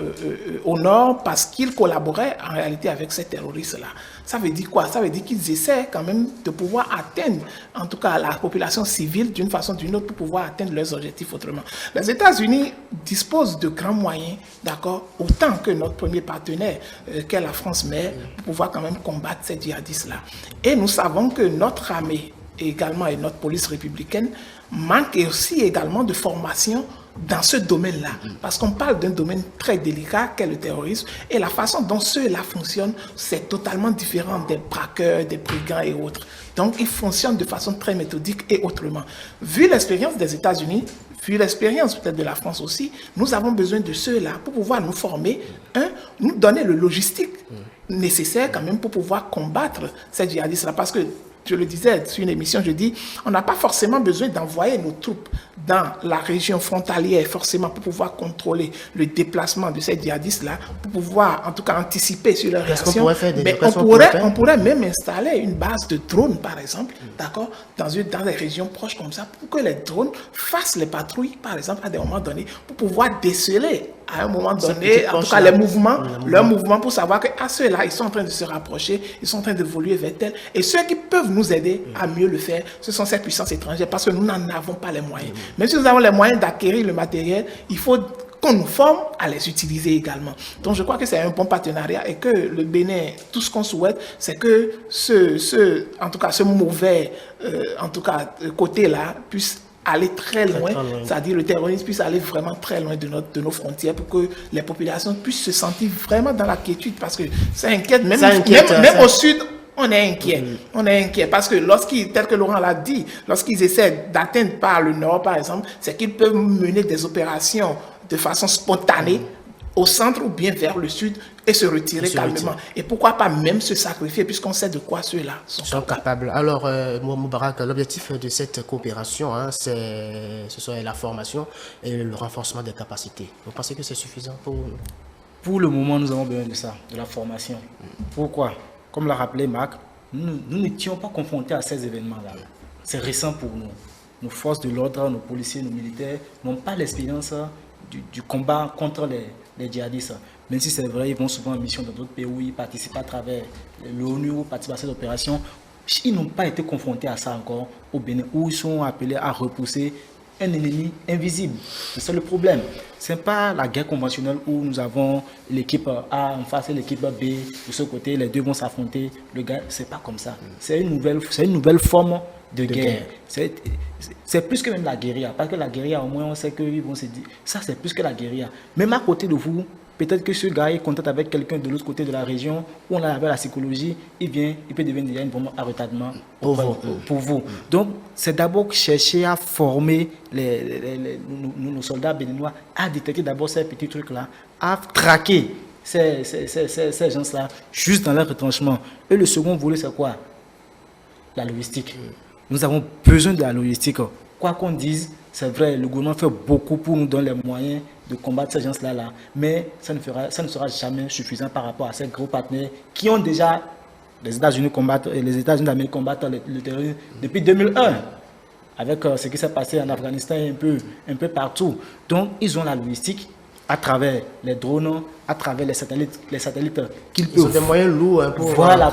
au nord parce qu'ils collaboraient en réalité avec ces terroristes-là. Ça veut dire quoi? Ça veut dire qu'ils essaient quand même de pouvoir atteindre, en tout cas, la population civile d'une façon ou d'une autre pour pouvoir atteindre leurs objectifs autrement. Les États-Unis disposent de grands moyens, d'accord, autant que notre premier partenaire, qu'est la France, mais pour pouvoir quand même combattre ces djihadistes-là. Et nous savons que notre armée également et notre police républicaine manquent aussi également de formation dans ce domaine-là, parce qu'on parle d'un domaine très délicat qu'est le terrorisme, et la façon dont ceux-là fonctionnent, c'est totalement différent des braqueurs, des brigands et autres. Donc, ils fonctionnent de façon très méthodique et autrement. Vu l'expérience des États-Unis, vu l'expérience peut-être de la France aussi, nous avons besoin de ceux-là pour pouvoir nous former, nous donner le logistique nécessaire quand même pour pouvoir combattre ces djihadistes-là, parce que je le disais sur une émission, je dis, on n'a pas forcément besoin d'envoyer nos troupes dans la région frontalière, forcément, pour pouvoir contrôler le déplacement de ces djihadistes-là, pour pouvoir, en tout cas, anticiper sur leur réaction. Mais on pourrait même installer une base de drones, par exemple, d'accord, dans des régions proches comme ça, pour que les drones fassent les patrouilles, par exemple, à des moments donnés, pour pouvoir déceler à un moment donné, en tout cas, leurs mouvements, pour savoir que ceux-là, ils sont en train de se rapprocher, ils sont en train d'évoluer vers tel. Et ceux qui peuvent nous aider à mieux le faire, ce sont ces puissances étrangères, parce que nous n'en avons pas les moyens. Même si nous avons les moyens d'acquérir le matériel, il faut qu'on nous forme à les utiliser également. Donc je crois que c'est un bon partenariat et que le Bénin, tout ce qu'on souhaite, c'est que en tout cas, ce mauvais côté-là puisse aller très loin, c'est-à-dire le terrorisme puisse aller vraiment très loin de nos frontières pour que les populations puissent se sentir vraiment dans la quiétude, parce que ça inquiète, même au sud, on est inquiet. On est inquiet parce que tel que Laurent l'a dit, lorsqu'ils essaient d'atteindre par le nord, par exemple, c'est qu'ils peuvent mener des opérations de façon spontanée au centre ou bien vers le sud et se retirer calmement. Et pourquoi pas même se sacrifier, puisqu'on sait de quoi ceux-là sont capables. Alors, Moubarak, l'objectif de cette coopération, ce serait la formation et le renforcement des capacités. Vous pensez que c'est suffisant pour nous? Pour le moment, nous avons besoin de ça, de la formation. Pourquoi? Comme l'a rappelé Marc, nous n'étions pas confrontés à ces événements-là. C'est récent pour nous. Nos forces de l'ordre, nos policiers, nos militaires n'ont pas l'expérience du combat contre les djihadistes. Même si c'est vrai, ils vont souvent en mission dans d'autres pays où ils participent à travers l'ONU ou participent à cette opération. Ils n'ont pas été confrontés à ça encore au Bénin, où ils sont appelés à repousser un ennemi invisible. C'est ça le problème. Ce n'est pas la guerre conventionnelle où nous avons l'équipe A en face et l'équipe B de ce côté, les deux vont s'affronter. Le gars, c'est pas comme ça. C'est une nouvelle forme de guerre. C'est plus que même la guérilla. Parce que la guérilla, au moins, on sait qu'ils vont se dire, ça c'est plus que la guérilla. Même à côté de vous, peut-être que ce gars est contact avec quelqu'un de l'autre côté de la région, où on a la psychologie, il peut devenir déjà une bombe à retardement pour vous. Donc, c'est d'abord chercher à former nos soldats béninois, à détecter d'abord ces petits trucs-là, à traquer ces gens-là juste dans leur retranchement. Et le second volet, c'est quoi? La logistique. Nous avons besoin de la logistique. Quoi qu'on dise, c'est vrai, le gouvernement fait beaucoup pour nous donner les moyens de combattre ces gens-là, mais ça ne sera jamais suffisant par rapport à ces gros partenaires qui ont déjà, les États-Unis d'Amérique combattent le terrorisme depuis 2001, avec ce qui s'est passé en Afghanistan et un peu partout. Donc, ils ont la logistique à travers les drones, à travers les satellites qu'ils peuvent. Ils ont des moyens lourds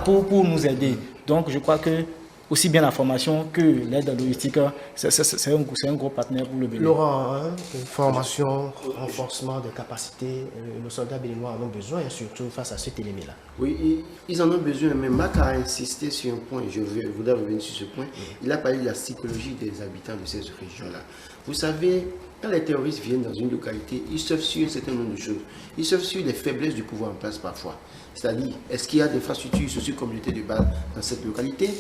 pour nous aider. Donc, je crois que aussi bien la formation que l'aide logistique, c'est un gros partenaire pour le Bénin. Laurent, formation, renforcement des capacités, nos soldats béninois en ont besoin, surtout face à cet ennemi-là. Oui, ils en ont besoin, mais Mac a insisté sur un point, je voudrais revenir sur ce point. Il a parlé de la psychologie des habitants de ces régions-là. Vous savez, quand les terroristes viennent dans une localité, ils surfent sur un certain nombre de choses. Ils surfent sur les faiblesses du pouvoir en place parfois. C'est-à-dire, est-ce qu'il y a des infrastructures socio-communautaires de base dans cette localité?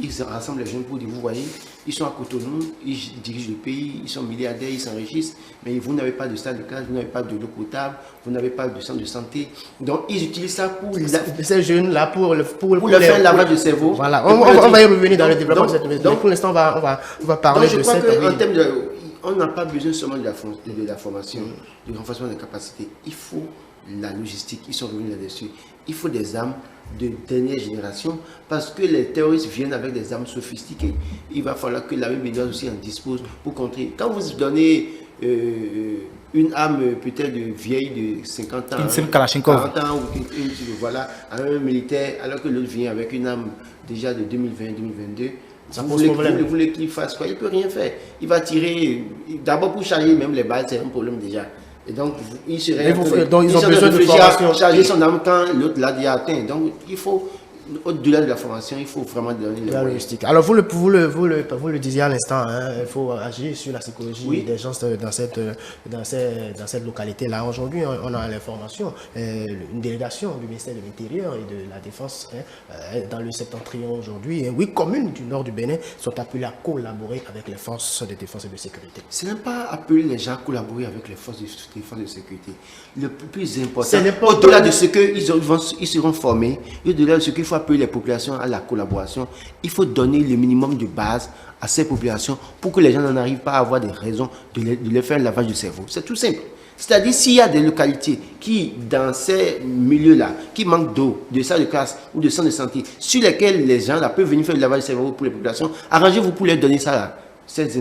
Ils rassemblent les jeunes pour dire, vous voyez, ils sont à Cotonou, ils dirigent le pays, ils sont milliardaires, ils s'enrichissent, mais vous n'avez pas de stade de classe, vous n'avez pas de l'eau potable, vous n'avez pas de centre de santé. Donc, ils utilisent ça pour... Ces jeunes-là, pour leur faire un lavage de cerveau. Voilà, on va y revenir dans le développement de cette maison. Donc, pour l'instant, on va parler de cette... En termes de... On n'a pas besoin seulement de la formation, du renforcement des capacités. Il faut la logistique, ils sont revenus là-dessus. Il faut des armes de dernière génération parce que les terroristes viennent avec des armes sophistiquées. Il va falloir que l'armée béninoise aussi en dispose pour contrer. Quand vous donnez une arme peut-être de vieille de 50 ans, 40 ans, voilà, à un militaire, alors que l'autre vient avec une arme déjà de 2020-2022, vous voulez qu'il fasse quoi? Il ne peut rien faire. Il va tirer, d'abord pour charger même les balles, c'est un problème déjà. Et donc, ils ont besoin de formation. Charger son arme quand l'autre l'a déjà atteint. Donc, il faut, au-delà de la formation, il faut vraiment donner les moyens. Logistique. Alors, vous le disiez à l'instant, il faut agir sur la psychologie des gens dans cette localité-là. Aujourd'hui, on a l'information, une délégation du ministère de l'Intérieur et de la Défense dans le septentrion aujourd'hui. 8 communes du nord du Bénin sont appelées à collaborer avec les forces de défense et de sécurité. Ce n'est pas appeler les gens à collaborer avec les forces de défense et de sécurité. Le plus important, au-delà de ce qu'ils seront formés, au-delà de ce qu'il faut appeler les populations à la collaboration, il faut donner le minimum de base à ces populations pour que les gens n'en arrivent pas à avoir des raisons de les faire un lavage du cerveau. C'est tout simple. C'est-à-dire, s'il y a des localités qui, dans ces milieux-là, qui manquent d'eau, de salle de classe ou de centre de santé, sur lesquels les gens là, peuvent venir faire le lavage du cerveau pour les populations, arrangez-vous pour leur donner ça là, ces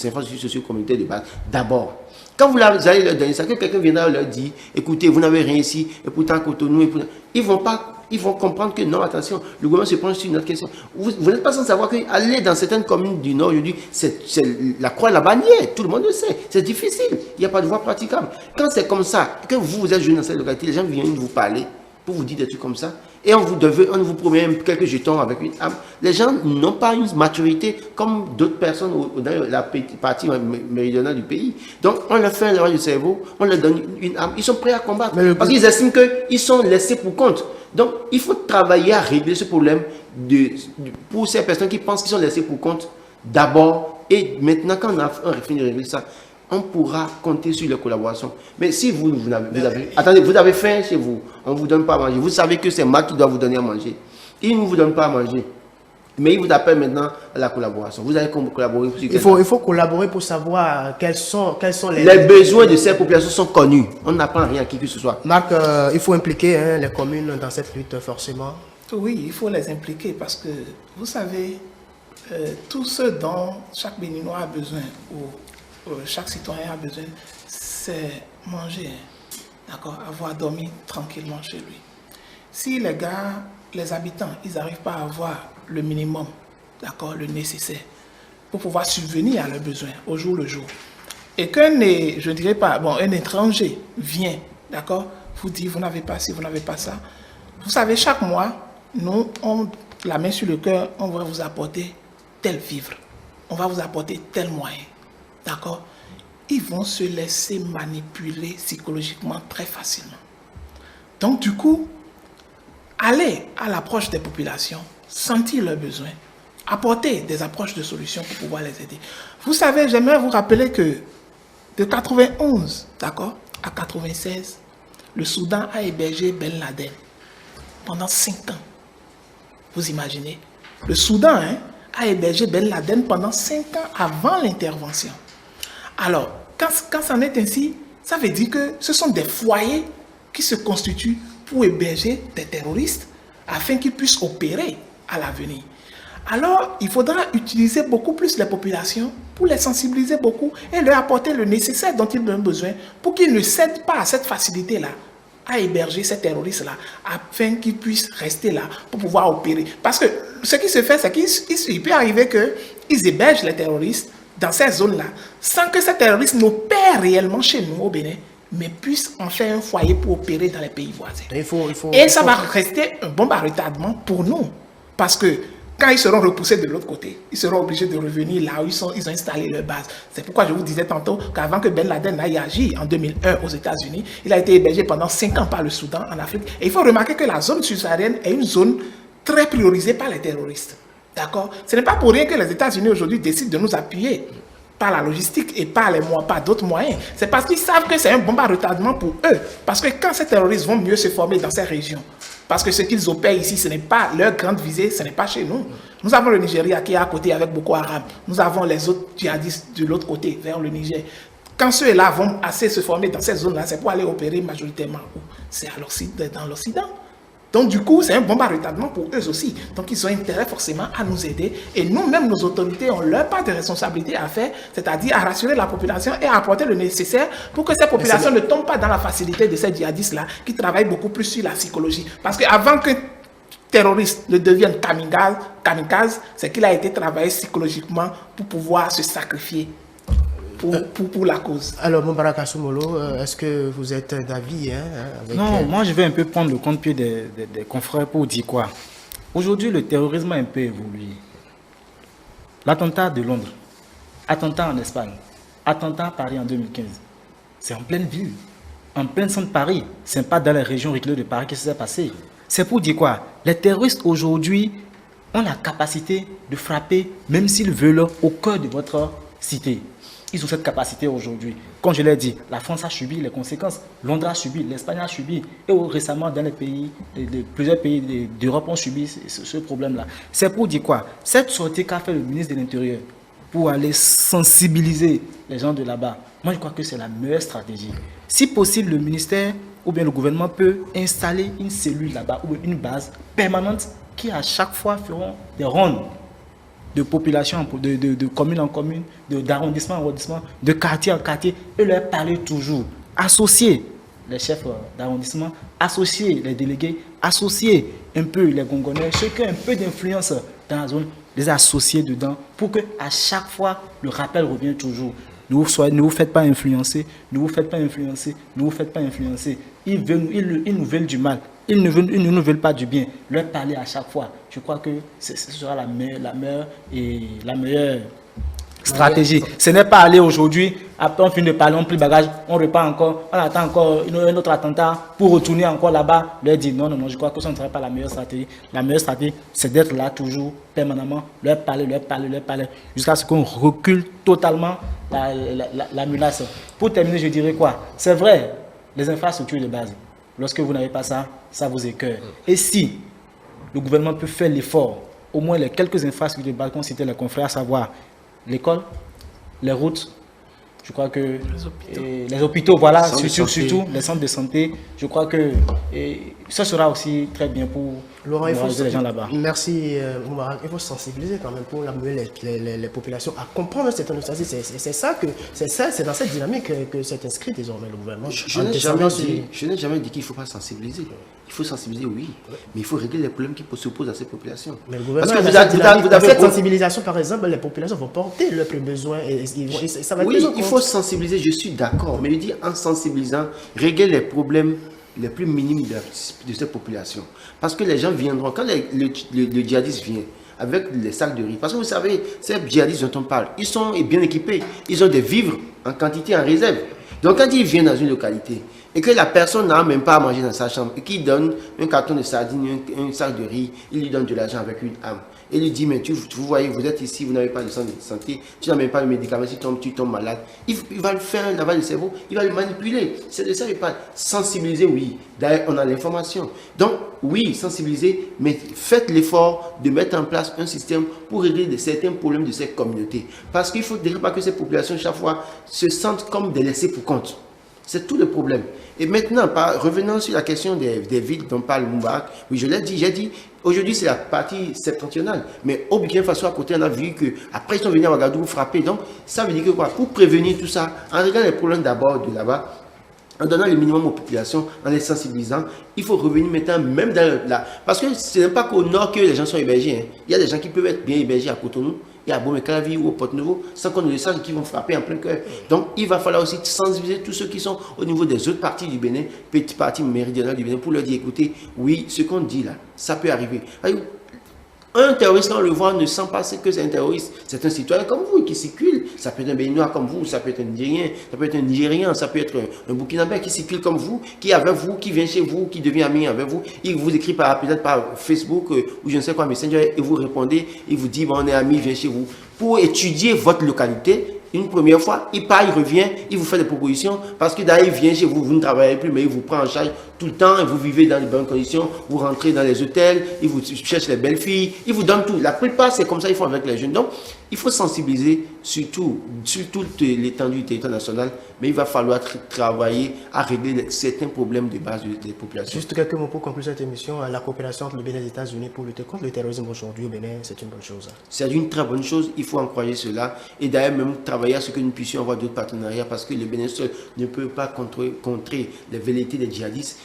infrastructures socio-communautaires de base, d'abord. Quand vous allez leur donner ça, que quelqu'un viendra leur dire, écoutez, vous n'avez rien ici, et pourtant Cotonou, ils vont comprendre que non, attention, le gouvernement se penche sur une autre question. Vous n'êtes pas sans savoir qu'aller dans certaines communes du Nord aujourd'hui, c'est la croix, la bannière, tout le monde le sait, c'est difficile, il n'y a pas de voie praticable. Quand c'est comme ça, que vous êtes jeune dans cette localité, les gens viennent vous parler pour vous dire des trucs comme ça, et on vous promet même quelques jetons avec une arme. Les gens n'ont pas une maturité comme d'autres personnes dans la partie méridionale du pays. Donc, on leur fait un lavage de cerveau, on leur donne une arme, ils sont prêts à combattre. Parce qu'ils estiment qu'ils sont laissés pour compte. Donc, il faut travailler à régler ce problème pour ces personnes qui pensent qu'ils sont laissés pour compte d'abord. Et maintenant, quand on a fini de régler ça, on pourra compter sur les collaborations. Mais si vous avez faim chez vous, on ne vous donne pas à manger. Vous savez que c'est moi qui dois vous donner à manger. Il ne vous donne pas à manger. Mais il vous appelle maintenant à la collaboration. Vous allez collaborer. Il faut collaborer pour savoir quels sont les besoins de ces populations sont connus. On n'apprend rien à qui que ce soit. Marc, il faut impliquer les communes dans cette lutte forcément. Oui, il faut les impliquer parce que, vous savez, tout ce dont chaque Béninois a besoin, ou chaque citoyen a besoin, c'est manger, d'accord, avoir dormi tranquillement chez lui. Si les gars, les habitants, ils n'arrivent pas à avoir le minimum, d'accord, le nécessaire, pour pouvoir subvenir à leurs besoins au jour le jour, et je dirais pas, un étranger vient, d'accord, vous dit, vous n'avez pas ci, vous n'avez pas ça, vous savez, chaque mois, nous, la main sur le cœur, on va vous apporter tel vivre, on va vous apporter tel moyen. D'accord? Ils vont se laisser manipuler psychologiquement très facilement. Donc, du coup, aller à l'approche des populations, sentir leurs besoins, apporter des approches de solutions pour pouvoir les aider. Vous savez, j'aimerais vous rappeler que de 91, d'accord, à 96, le Soudan a hébergé Ben Laden pendant 5 ans. Vous imaginez? Le Soudan a hébergé Ben Laden pendant 5 ans avant l'intervention. Alors, quand ça en est ainsi, ça veut dire que ce sont des foyers qui se constituent pour héberger des terroristes afin qu'ils puissent opérer à l'avenir. Alors, il faudra utiliser beaucoup plus les populations pour les sensibiliser beaucoup et leur apporter le nécessaire dont ils ont besoin pour qu'ils ne cèdent pas à cette facilité-là à héberger ces terroristes-là afin qu'ils puissent rester là pour pouvoir opérer. Parce que ce qui se fait, c'est qu'il peut arriver qu'ils hébergent les terroristes dans ces zones-là sans que ces terroristes n'opèrent réellement chez nous au Bénin, mais puissent en faire un foyer pour opérer dans les pays voisins. Et ça va rester un bombe à retardement pour nous. Parce que quand ils seront repoussés de l'autre côté, ils seront obligés de revenir là où ils ont installé leur base. C'est pourquoi je vous disais tantôt qu'avant que Ben Laden n'aille agir en 2001 aux États-Unis, il a été hébergé pendant 5 ans par le Soudan en Afrique. Et il faut remarquer que la zone subsaharienne est une zone très priorisée par les terroristes. D'accord? Ce n'est pas pour rien que les États-Unis aujourd'hui décident de nous appuyer par la logistique et par d'autres moyens. C'est parce qu'ils savent que c'est un bombe à retardement pour eux. Parce que quand ces terroristes vont mieux se former dans ces régions, parce que ce qu'ils opèrent ici, ce n'est pas leur grande visée, ce n'est pas chez nous. Nous avons le Nigeria qui est à côté avec Boko Haram. Nous avons les autres djihadistes de l'autre côté, vers le Niger. Quand ceux-là vont assez se former dans ces zones-là, c'est pour aller opérer majoritairement où? C'est dans l'Occident. Donc du coup, c'est un bombe à retardement pour eux aussi. Donc ils ont intérêt forcément à nous aider. Et nous-mêmes, nos autorités ont leur part de responsabilité à faire, c'est-à-dire à rassurer la population et à apporter le nécessaire pour que ces populations ne tombent pas dans la facilité de ces djihadistes-là qui travaillent beaucoup plus sur la psychologie. Parce qu'avant que terroriste ne devienne kamikaze, c'est qu'il a été travaillé psychologiquement pour pouvoir se sacrifier pour la cause. Alors, Moubarak Assoumolo, est-ce que vous êtes d'avis Non, moi je vais un peu prendre le contre-pied des confrères pour dire quoi. Aujourd'hui, le terrorisme a un peu évolué. L'attentat de Londres, attentat en Espagne, attentat à Paris en 2015, c'est en pleine ville, en plein centre de Paris. Ce n'est pas dans les régions reculées de Paris que ça s'est passé. C'est pour dire quoi? Les terroristes aujourd'hui ont la capacité de frapper, même s'ils veulent, au cœur de votre cité. Ils ont cette capacité aujourd'hui. Comme je l'ai dit, la France a subi les conséquences, Londres a subi, l'Espagne a subi, et récemment dans les pays, plusieurs pays d'Europe ont subi ce problème-là. C'est pour dire quoi? Cette sortie qu'a fait le ministre de l'Intérieur pour aller sensibiliser les gens de là-bas, moi je crois que c'est la meilleure stratégie. Si possible, le ministère ou bien le gouvernement peut installer une cellule là-bas ou une base permanente qui à chaque fois feront des rondes de population, de commune en commune, d'arrondissement en arrondissement, de quartier en quartier, et leur parler toujours. Associer les chefs d'arrondissement, associer les délégués, associer un peu les Gongonais, ceux qui ont un peu d'influence dans la zone, les associer dedans pour que à chaque fois le rappel revienne toujours. Ne vous faites pas influencer, ne vous faites pas influencer, ne vous faites pas influencer. Ils nous veulent du mal. Ils ne nous veulent pas du bien. Leur parler à chaque fois. Je crois que ce sera la meilleure stratégie. Ce n'est pas aller aujourd'hui, après on finit de parler, on plie bagage, on repart encore, on attend encore un autre attentat pour retourner encore là-bas. Leur dire non, je crois que ça ne serait pas la meilleure stratégie. La meilleure stratégie, c'est d'être là toujours, permanemment, leur parler, jusqu'à ce qu'on recule totalement la menace. Pour terminer, je dirais quoi? C'est vrai, les infrastructures de base. Lorsque vous n'avez pas ça, ça vous écœure. Et si le gouvernement peut faire l'effort, au moins les quelques infrastructures de base qu'on citait les confrères, à savoir l'école, les routes, je crois que les hôpitaux, voilà, surtout les centres de santé, je crois que ça sera aussi très bien pour les gens là-bas. Merci Moubarak. Il faut sensibiliser quand même pour amener les populations à comprendre cette nostalgie. C'est dans cette dynamique que s'est inscrit désormais le gouvernement. Je n'ai jamais dit qu'il ne faut pas sensibiliser. Il faut sensibiliser, oui, mais il faut régler les problèmes qui se posent à ces populations. Mais le gouvernement, dans cette sensibilisation, par exemple, les populations vont porter leurs besoins et ça va être oui, il faut sensibiliser, je suis d'accord, mais je dis en sensibilisant, régler les problèmes les plus minimes de cette population. Parce que les gens viendront, quand le djihadiste vient avec les sacs de riz, parce que vous savez, ces djihadistes dont on parle, ils sont bien équipés, ils ont des vivres en quantité, en réserve. Donc quand ils viennent dans une localité, et que la personne n'a même pas à manger dans sa chambre, et qu'il donne un carton de sardines, un sac de riz, il lui donne de l'argent avec une arme. Et il lui dit, mais vous voyez, vous êtes ici, vous n'avez pas de centre de santé, tu n'as même pas de médicaments, si tu tombes malade. Il va le faire un lavage de cerveau, il va le manipuler. C'est de ça qu'il parle. Sensibiliser, oui. D'ailleurs, on a l'information. Donc, oui, sensibiliser, mais faites l'effort de mettre en place un système pour régler certains problèmes de ces communautés. Parce qu'il ne faut déjà pas que ces populations, chaque fois, se sentent comme des laissés pour compte. C'est tout le problème. Et maintenant, revenant sur la question des villes dont parle Moubarak, oui, je l'ai dit, j'ai dit, aujourd'hui c'est la partie septentrionale, mais au Burkina Faso à côté, on a vu qu'après ils sont venus à Ouagadougou frapper. Donc, ça veut dire que quoi? Pour prévenir tout ça, en réglant les problèmes d'abord de là-bas, en donnant le minimum aux populations, en les sensibilisant. Il faut revenir maintenant même dans la... Parce que ce n'est pas qu'au nord que les gens sont hébergés. Hein. Il y a des gens qui peuvent être bien hébergés à Cotonou, et à Bomekalavi ou au Porte-Nouveau, sans qu'on ne le sache, qui vont frapper en plein cœur. Donc, il va falloir aussi sensibiliser tous ceux qui sont au niveau des autres parties du Bénin, petites parties méridionales du Bénin, pour leur dire, écoutez, oui, ce qu'on dit là, ça peut arriver. Un terroriste, quand on le voit, ne sent pas que c'est un terroriste. C'est un citoyen comme vous qui circule. Ça peut être un Béninois comme vous, ça peut être un Nigérien, ça peut être un Nigérian, ça peut être un Burkinabé qui circule comme vous, qui est avec vous, qui vient chez vous, qui devient ami avec vous. Il vous écrit peut-être par Facebook ou je ne sais quoi, Messenger, et vous répondez, il vous dit, bon, on est amis, viens chez vous. Pour étudier votre localité, une première fois, il part, il revient, il vous fait des propositions, parce que d'ailleurs, il vient chez vous, vous ne travaillez plus, mais il vous prend en charge tout le temps, et vous vivez dans les bonnes conditions, vous rentrez dans les hôtels, il vous cherche les belles filles, il vous donne tout. La plupart, c'est comme ça, ils font avec les jeunes. Donc, il faut sensibiliser sur toute l'étendue du territoire national, mais il va falloir travailler à régler certains problèmes de base des populations. Juste quelques mots pour conclure cette émission. La coopération entre le Bénin et les États-Unis pour lutter contre le terrorisme aujourd'hui au Bénin, c'est une bonne chose. C'est une très bonne chose, il faut encourager cela, et d'ailleurs même travailler à ce que nous puissions avoir d'autres partenariats, parce que le Bénin seul ne peut pas contrer les velléités des djihadistes.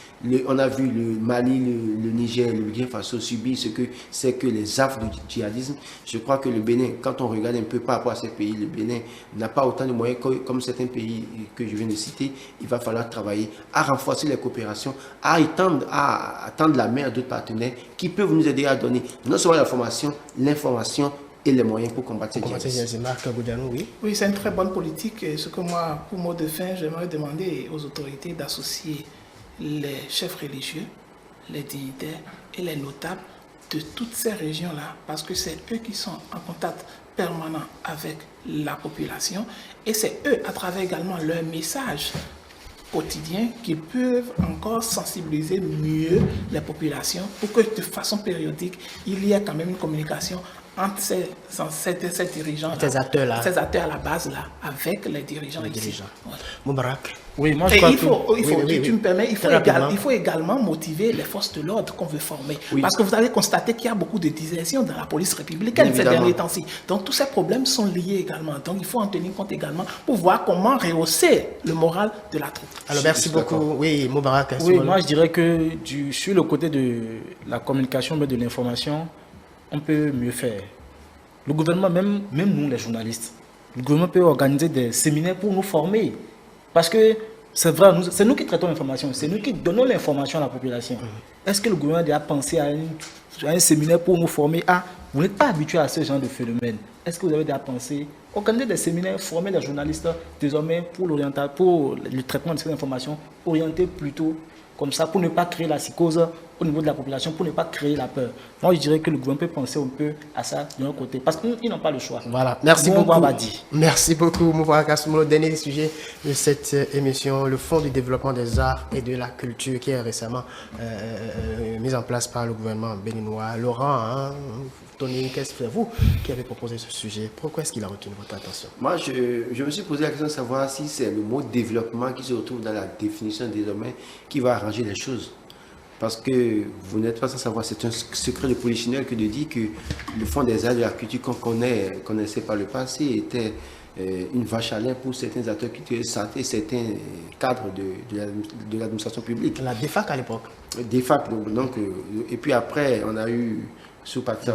On a vu le Mali, le Niger, le Burkina Faso subir ce que c'est que les affres du djihadisme. Je crois que le Bénin, quand on regarde un peu par rapport à ces pays, le Bénin n'a pas autant de moyens comme certains pays que je viens de citer. Il va falloir travailler à renforcer les coopérations, à tendre la main à d'autres partenaires qui peuvent nous aider à donner non seulement la formation, l'information et les moyens pour combattre ces djihadistes. Oui, c'est une très bonne politique. Et ce que moi, pour mot de fin, j'aimerais demander aux autorités d'associer les chefs religieux, les dignitaires et les notables de toutes ces régions-là, parce que c'est eux qui sont en contact permanent avec la population et c'est eux, à travers également leur message quotidien, qui peuvent encore sensibiliser mieux les populations pour que de façon périodique, il y ait quand même une communication entre ces dirigeants, ces acteurs à la base là, avec les dirigeants. Ouais. Moubarak. Oui, moi je crois tu me permets, il faut également motiver les forces de l'ordre qu'on veut former. Oui. Parce que vous allez constater qu'il y a beaucoup de désertions dans la police républicaine ces derniers temps-ci. Donc tous ces problèmes sont liés également. Donc il faut en tenir compte également pour voir comment rehausser le moral de la troupe. Alors merci beaucoup. Oui, Moubarak. Oui, moi je dirais que sur le côté de la communication, mais de l'information, on peut mieux faire. Le gouvernement, même nous les journalistes, le gouvernement peut organiser des séminaires pour nous former. Parce que c'est vrai, c'est nous qui traitons l'information, c'est nous qui donnons l'information à la population. Est-ce que le gouvernement a déjà pensé à un séminaire pour nous former? Vous n'êtes pas habitué à ce genre de phénomène. Est-ce que vous avez déjà pensé organiser des séminaires, former les journalistes désormais pour le traitement de ces informations, orienter plutôt comme ça, pour ne pas créer la psychose au niveau de la population, pour ne pas créer la peur. Moi, je dirais que le gouvernement peut penser un peu à ça de notre côté, parce qu'ils n'ont pas le choix. Voilà, merci beaucoup. Merci beaucoup, Moubarak Assoumou. Le dernier sujet de cette émission, le Fonds du développement des arts et de la culture, qui est récemment mis en place par le gouvernement béninois. Laurent, Tony, qu'est-ce que c'est vous qui avez proposé ce sujet? Pourquoi est-ce qu'il a retenu votre attention? Moi, je me suis posé la question de savoir si c'est le mot développement qui se retrouve dans la définition désormais qui va arranger les choses. Parce que vous n'êtes pas sans savoir, c'est un secret de polichinelle que de dire que le Fonds des arts et de la culture qu'on connaissait par le passé était une vache à lait pour certains acteurs culturels, certains cadres de l'administration publique. La DEFAC à l'époque. DEFAC, donc, et puis après, on a eu sous partie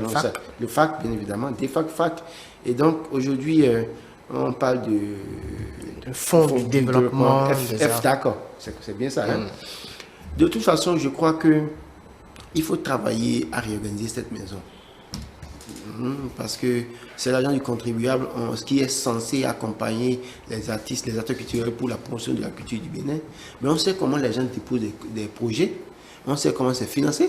le FAC, bien évidemment, DEFAC, FAC. Et donc, aujourd'hui, on parle de Fonds du développement des arts. D'accord, c'est bien ça. Hein? De toute façon, je crois qu'il faut travailler à réorganiser cette maison. Parce que c'est l'argent du contribuable qui est censé accompagner les artistes, les acteurs culturels pour la promotion de la culture du Bénin. Mais on sait comment les gens déposent des projets, on sait comment c'est financé,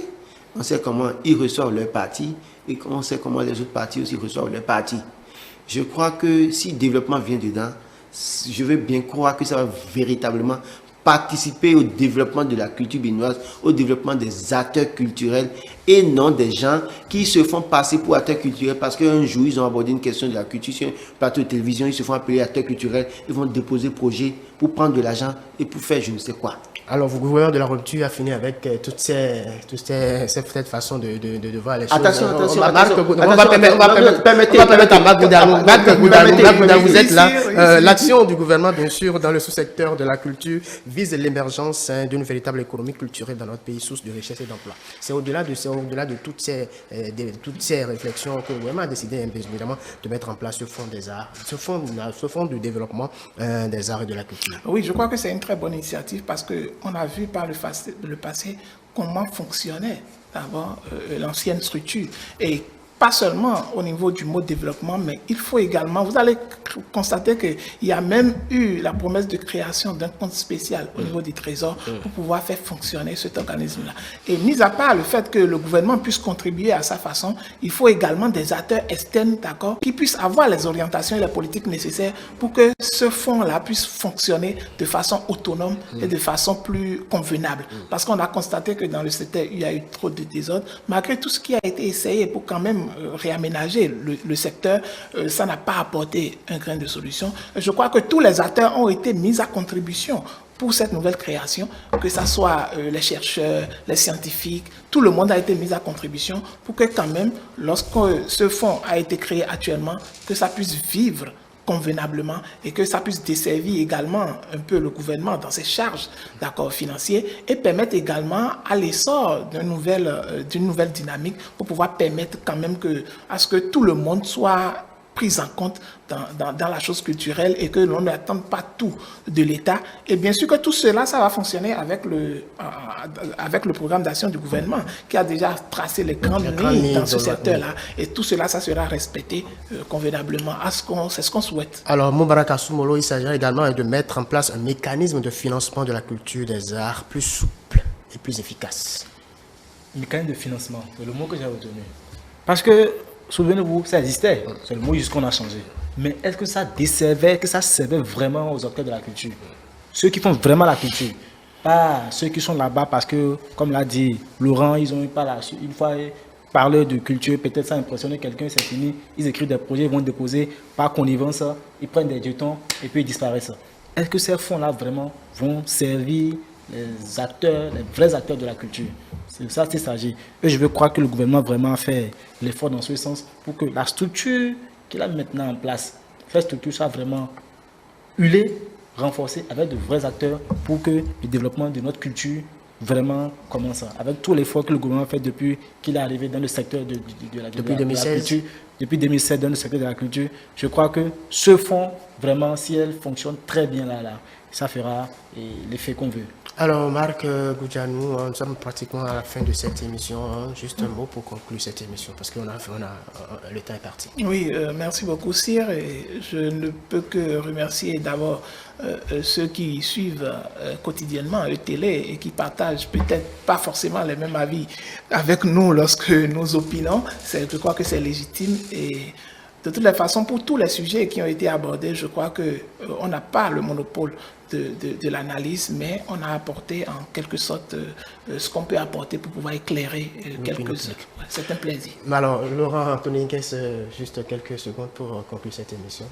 on sait comment ils reçoivent leur partie et on sait comment les autres parties aussi reçoivent leur partie. Je crois que si le développement vient dedans, je veux bien croire que ça va véritablement participer au développement de la culture béninoise, au développement des acteurs culturels et non des gens qui se font passer pour acteurs culturels parce qu'un jour ils ont abordé une question de la culture sur un plateau de télévision, ils se font appeler acteurs culturels, ils vont déposer projet pour prendre de l'argent et pour faire je ne sais quoi. Alors, le gouvernement de la rupture a fini avec toutes cette façon de voir les choses. Attention. On va permettre à Marc Goudalou, vous êtes là. L'action du gouvernement, bien sûr, dans le sous-secteur de la culture, vise l'émergence d'une véritable économie culturelle dans notre pays, source de richesse et d'emploi. C'est au-delà de toutes ces réflexions que le gouvernement a décidé, évidemment, de mettre en place ce fonds des arts, ce fonds de développement des arts et de la culture. Oui, je crois que c'est une très bonne initiative parce qu'on a vu par le passé comment fonctionnait d'abord l'ancienne structure. Et pas seulement au niveau du mot développement, mais il faut également, vous allez constater qu'il y a même eu la promesse de création d'un compte spécial au niveau du Trésor pour pouvoir faire fonctionner cet organisme-là. Et mis à part le fait que le gouvernement puisse contribuer à sa façon, il faut également des acteurs externes, d'accord, qui puissent avoir les orientations et les politiques nécessaires pour que ce fonds-là puisse fonctionner de façon autonome et de façon plus convenable. Parce qu'on a constaté que dans le secteur, il y a eu trop de désordre. Malgré tout ce qui a été essayé pour quand même réaménager le secteur, ça n'a pas apporté un grain de solution. Je crois que tous les acteurs ont été mis à contribution pour cette nouvelle création, que ce soit les chercheurs, les scientifiques, tout le monde a été mis à contribution pour que quand même, lorsque ce fonds a été créé actuellement, que ça puisse vivre convenablement et que ça puisse desservir également un peu le gouvernement dans ses charges d'accords financiers et permettre également à l'essor d'une nouvelle dynamique pour pouvoir permettre quand même à ce que tout le monde soit pris en compte dans la chose culturelle et que l'on n'attende pas tout de l'État. Et bien sûr que tout cela, ça va fonctionner avec le programme d'action du gouvernement qui a déjà tracé les grandes lignes dans ce secteur-là. Et tout cela, ça sera respecté convenablement. C'est ce qu'on souhaite. Alors, Moubarak Assoumolo, il s'agit également de mettre en place un mécanisme de financement de la culture des arts plus souple et plus efficace. Mécanisme de financement, c'est le mot que j'ai retenu. Parce que souvenez-vous, ça existait, c'est le mot juste qu'on a changé. Mais est-ce que ça desservait, que ça servait vraiment aux acteurs de la culture? Ceux qui font vraiment la culture, pas ceux qui sont là-bas parce que, comme l'a dit Laurent, ils ont pas une fois parlé de culture, peut-être ça impressionne quelqu'un, c'est fini, ils écrivent des projets, ils vont déposer par connivence, ils prennent des jetons et puis ils disparaissent. Est-ce que ces fonds-là vraiment vont servir les acteurs, les vrais acteurs de la culture? C'est ça qu'il s'agit. Et je veux croire que le gouvernement vraiment a fait l'effort dans ce sens pour que la structure qu'il a maintenant en place, cette structure soit vraiment huilée, renforcée avec de vrais acteurs pour que le développement de notre culture vraiment commence. Avec tout l'effort que le gouvernement a fait depuis qu'il est arrivé dans le secteur de la culture, depuis 2016 dans le secteur de la culture, je crois que ce fonds, vraiment, si elle fonctionne très bien là, ça fera l'effet qu'on veut. Alors, Marc Goudjanou, nous sommes pratiquement à la fin de cette émission. Juste un mot pour conclure cette émission, parce que le temps est parti. Oui, merci beaucoup, Cyr. Et je ne peux que remercier d'abord ceux qui suivent quotidiennement le télé et qui partagent peut-être pas forcément les mêmes avis avec nous lorsque nous opinons. Je crois que c'est légitime et de toutes les façons, pour tous les sujets qui ont été abordés, je crois qu'on n'a pas le monopole de l'analyse, mais on a apporté en quelque sorte ce qu'on peut apporter pour pouvoir éclairer quelques-uns. C'est un plaisir. Alors, Laurent Anthony, juste quelques secondes pour conclure cette émission.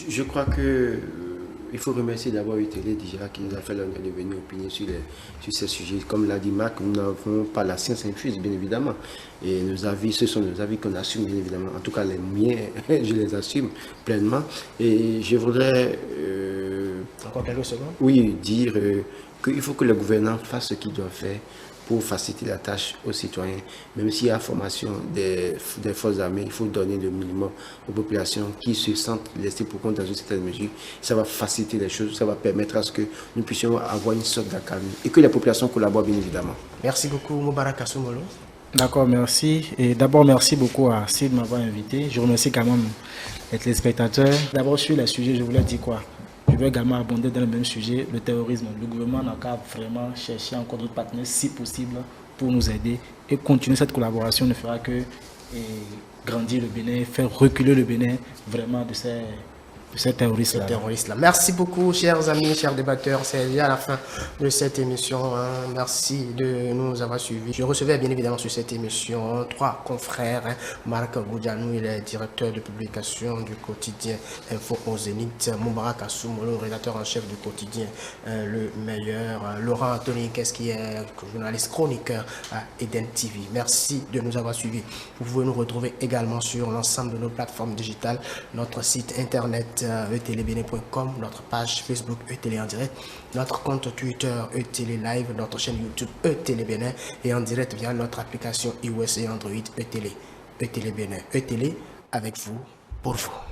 Je crois que il faut remercier d'abord UTL déjà qui nous a fait l'honneur de venir opiner sur ces sujets. Comme l'a dit Marc, nous n'avons pas la science infuse, bien évidemment. Et nos avis, ce sont nos avis qu'on assume, bien évidemment. En tout cas, les miens, je les assume pleinement. Et je voudrais... Encore quelques secondes. Oui, dire qu'il faut que le gouvernement fasse ce qu'il doit faire pour faciliter la tâche aux citoyens. Même s'il y a formation des forces armées, il faut donner le minimum aux populations qui se sentent laissées pour compte dans une certaine mesure. Ça va faciliter les choses, ça va permettre à ce que nous puissions avoir une sorte d'accalmie et que les populations collaborent bien évidemment. Merci beaucoup, Moubarak Assoumolo. D'accord, merci. Et d'abord, merci beaucoup à Sid de m'avoir invité. Je remercie quand même les téléspectateurs. D'abord, sur les sujets, je voulais dire quoi? Je veux également abonder dans le même sujet, le terrorisme. Le gouvernement n'a qu'à vraiment chercher encore d'autres partenaires, si possible, pour nous aider. Et continuer cette collaboration ne fera que grandir le Bénin, faire reculer le Bénin vraiment de ces ces terroristes-là. Merci beaucoup, chers amis, chers débatteurs. C'est déjà la fin de cette émission. Merci de nous avoir suivis. Je recevais bien évidemment sur cette émission 3 confrères. Marc Goudjanou, il est directeur de publication du quotidien Info au Zénith. Moubarak Assoumolo, rédacteur en chef du quotidien Le Meilleur. Laurent Anthony, qui est journaliste chroniqueur à Eden TV. Merci de nous avoir suivis. Vous pouvez nous retrouver également sur l'ensemble de nos plateformes digitales, notre site internet etelebene.com, notre page Facebook Etele en direct, notre compte Twitter Etele Live, notre chaîne YouTube Etele Bénin et en direct via notre application iOS et Android Etele Bénin. Etele avec vous, pour vous.